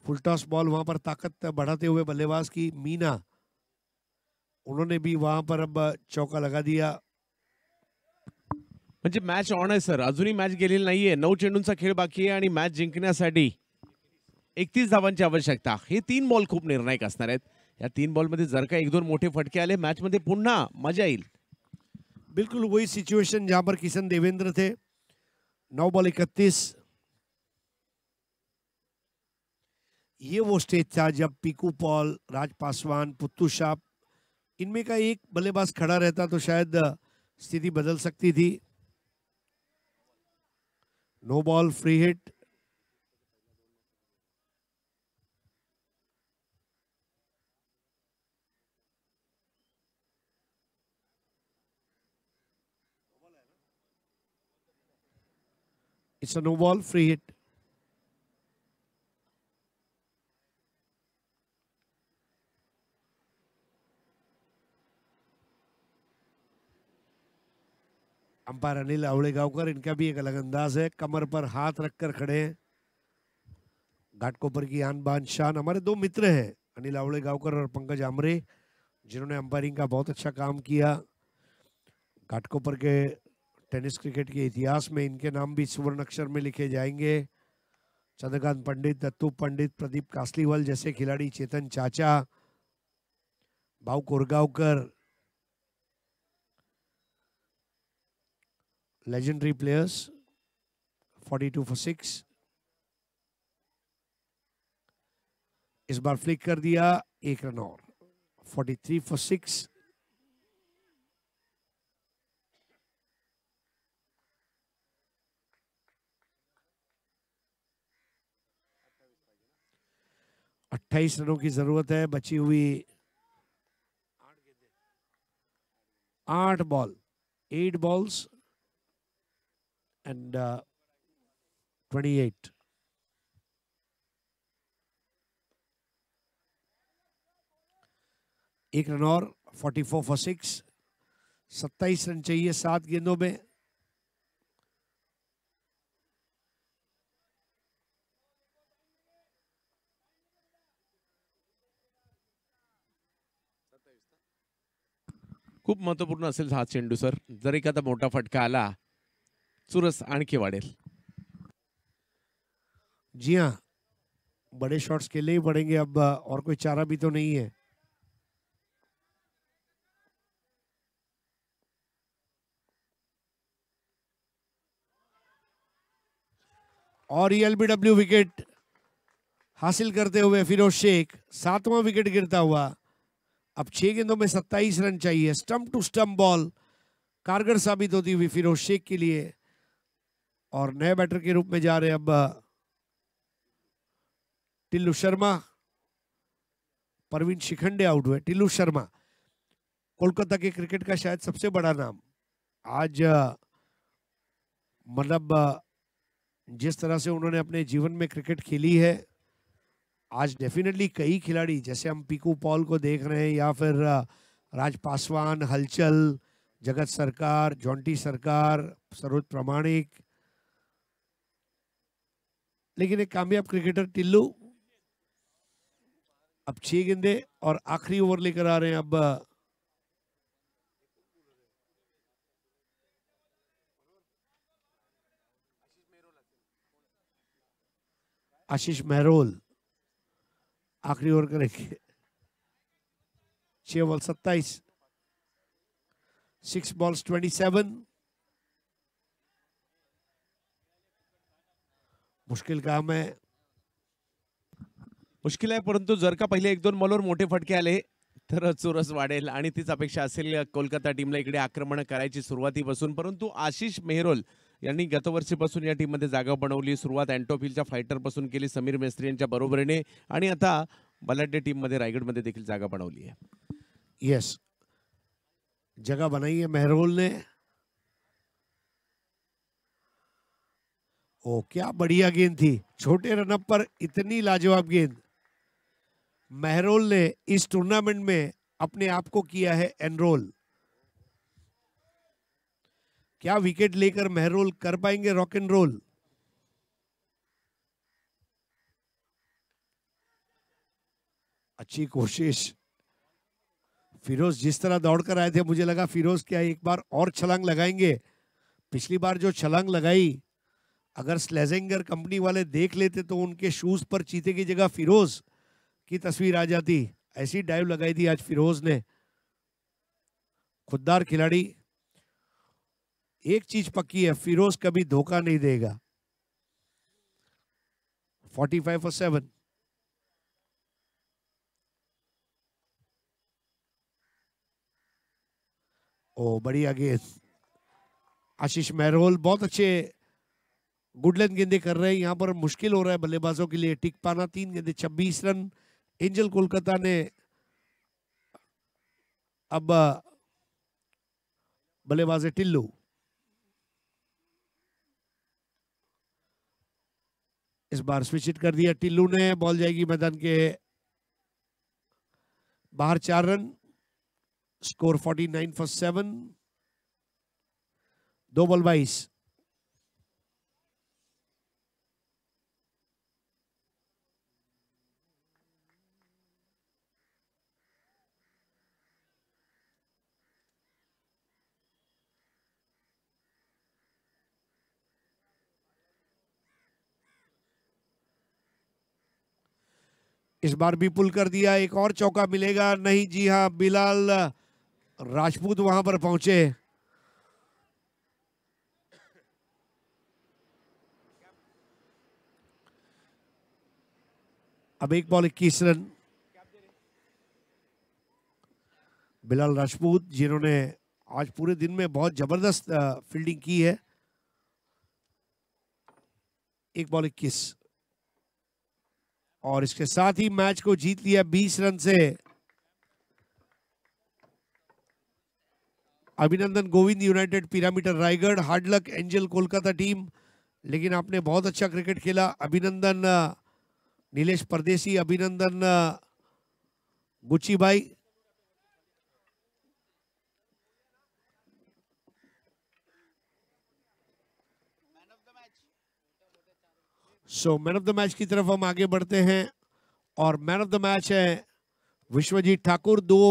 फुल टॉस बॉल, वहां पर ताकत बढ़ाते हुए बल्लेबाज की मीना, उन्होंने भी वहां पर अब चौका लगा दिया। म्हणजे मॅच ऑन आहे सर, अजूनही मॅच गेलेली नाहीये. 9 चेंडूंचा खेळ बाकी आहे आणि मॅच जिंकण्यासाठी 31 धावांची आवश्यकता. हे 3 बॉल खूप निर्णायक असणार आहेत. या 3 बॉलमध्ये जर का 1-2 मोठे फटके आले, मॅच मध्ये पुन्हा मजा येईल. बिल्कुल वही सिचुएशन जहां पर किशन देवेंद्र थे। 9 बॉल 31। ये वो स्टेज था जब पीकू पॉल, राज पासवान, पुत्तू शाह, इनमें का एक बल्लेबाज खड़ा रहता तो शायद स्थिति बदल सकती थी। No ball, free hit. It's a no ball, free hit. अंपायर अनिल आवड़ेगांवकर, इनका भी एक अलग अंदाज है, कमर पर हाथ रखकर खड़े हैं। घाटकोपर की आन बान शान। हमारे दो मित्र हैं अनिल आवड़ेगांवकर और पंकज आमरे, जिन्होंने अंपायरिंग का बहुत अच्छा काम किया। घाटकोपर के टेनिस क्रिकेट के इतिहास में इनके नाम भी सुवर्ण अक्षर में लिखे जाएंगे। चंद्रकांत पंडित, दत्तू पंडित, प्रदीप कासलीवाल जैसे खिलाड़ी, चेतन चाचा, भाऊ कोरगांवकर, legendary players। 42 for 6। इस बार फ्लिक कर दिया, 1 रन और। 43 for 6। अट्ठाईस रनों की जरूरत है, बची हुई 8 बॉल, 8 balls and 28। एक रन और। 44 for 6। 27 रन चाहिए 7 गेंदों में। खूप महत्त्वपूर्ण असेल हा चेंडू सर. जर एखादा मोठा फटका आला, चुरस आणखी वाढेल. जी हाँ, बड़े शॉट्स खेलने ही पड़ेंगे अब, और कोई चारा भी तो नहीं है। और एलबीडब्ल्यू विकेट हासिल करते हुए फिरोज शेख, 7वां विकेट गिरता हुआ। अब 6 गेंदों में 27 रन चाहिए। स्टंप टू स्टंप बॉल कारगर साबित होती हुई फिरोज शेख के लिए, और नए बैटर के रूप में जा रहे अब टिल्लू शर्मा। परवीन शिखंडे आउट हुए। टिल्लू शर्मा कोलकाता के क्रिकेट का शायद सबसे बड़ा नाम। आज मतलब जिस तरह से उन्होंने अपने जीवन में क्रिकेट खेली है, आज डेफिनेटली कई खिलाड़ी, जैसे हम पीकू पॉल को देख रहे हैं, या फिर राज पासवान, हलचल, जगत सरकार, जॉन्टी सरकार, सरोज प्रमाणिक, लेकिन एक कामयाब क्रिकेटर टिल्लू। अब 6 गेंदे और आखिरी ओवर लेकर आ रहे हैं अब आशीष मेहरोल। आखिरी ओवर करेंगे। 6 बॉल 27। 6 balls 27। मुश्किल काम है। मुश्किल आहे, परंतु जर का पहिले 1-2 बॉलवर मोठे फटके आले तर चुरस वाढेल आणि तीच अपेक्षा असेल कोलकाता टीमला इकडे आक्रमण करायची सुरुवातीपासून. परंतु आशिष मेहरोल यांनी गतवर्षीपासून या टीममध्ये जागा बनवली. सुरुवात अँटोफिलच्या फायटरपासून केली समीर मेस्त्री यांच्या बरोबरीने आणि आता बलाढ्य टीममध्ये रायगडमध्ये देखील जागा बनवली आहे. यस, जगह बनाई है मेहरोल ने. ओ क्या बढ़िया गेंद थी, छोटे रनअप पर इतनी लाजवाब गेंद. मेहरोल ने इस टूर्नामेंट में अपने आप को किया है एनरोल. क्या विकेट लेकर मेहरोल कर पाएंगे रॉक एंड रोल? अच्छी कोशिश. फिरोज जिस तरह दौड़कर आए थे, मुझे लगा फिरोज क्या एक बार और छलांग लगाएंगे. पिछली बार जो छलांग लगाई, अगर स्लेजेंगर कंपनी वाले देख लेते तो उनके शूज पर चीते की जगह फिरोज की तस्वीर आ जाती. ऐसी डाइव लगाई थी आज फिरोज ने. खुददार खिलाड़ी. एक चीज पक्की है, फिरोज कभी धोखा नहीं देगा. 45 for 7. ओ बढ़िया गेंद. आशीष मेहरोल बहुत अच्छे गुड लेंथ गेंदे कर रहे हैं. यहाँ पर मुश्किल हो रहा है बल्लेबाजों के लिए टिक पाना. 3 गेंदे 26 रन. एंजल कोलकाता ने अब बल्लेबाज है टिल्लू. इस बार स्विच हिट कर दिया टिल्लू ने. बॉल जाएगी मैदान के बाहर. 4 रन. Score 49 for 7. 2 बॉल 22. इस बार भी पुल कर दिया. एक और चौका मिलेगा नहीं. जी हां, बिलाल राजपूत वहां पर पहुंचे. अब 1 बॉल 21 रन. बिलाल राजपूत जिन्होंने आज पूरे दिन में बहुत जबरदस्त फील्डिंग की है. 1 बॉल 21 और इसके साथ ही मैच को जीत लिया 20 रन से. अभिनंदन Govind United pyramid Raigarh. Hard luck angel Kolkata team, लेकिन आपने बहुत अच्छा क्रिकेट खेला. अभिनंदन नीलेश परदेसी. अभिनंदन गुच्ची भाई. So man of the match की तरफ हम आगे बढ़ते हैं और मैन ऑफ द मैच है विश्वजीत ठाकुर. 2 ओवर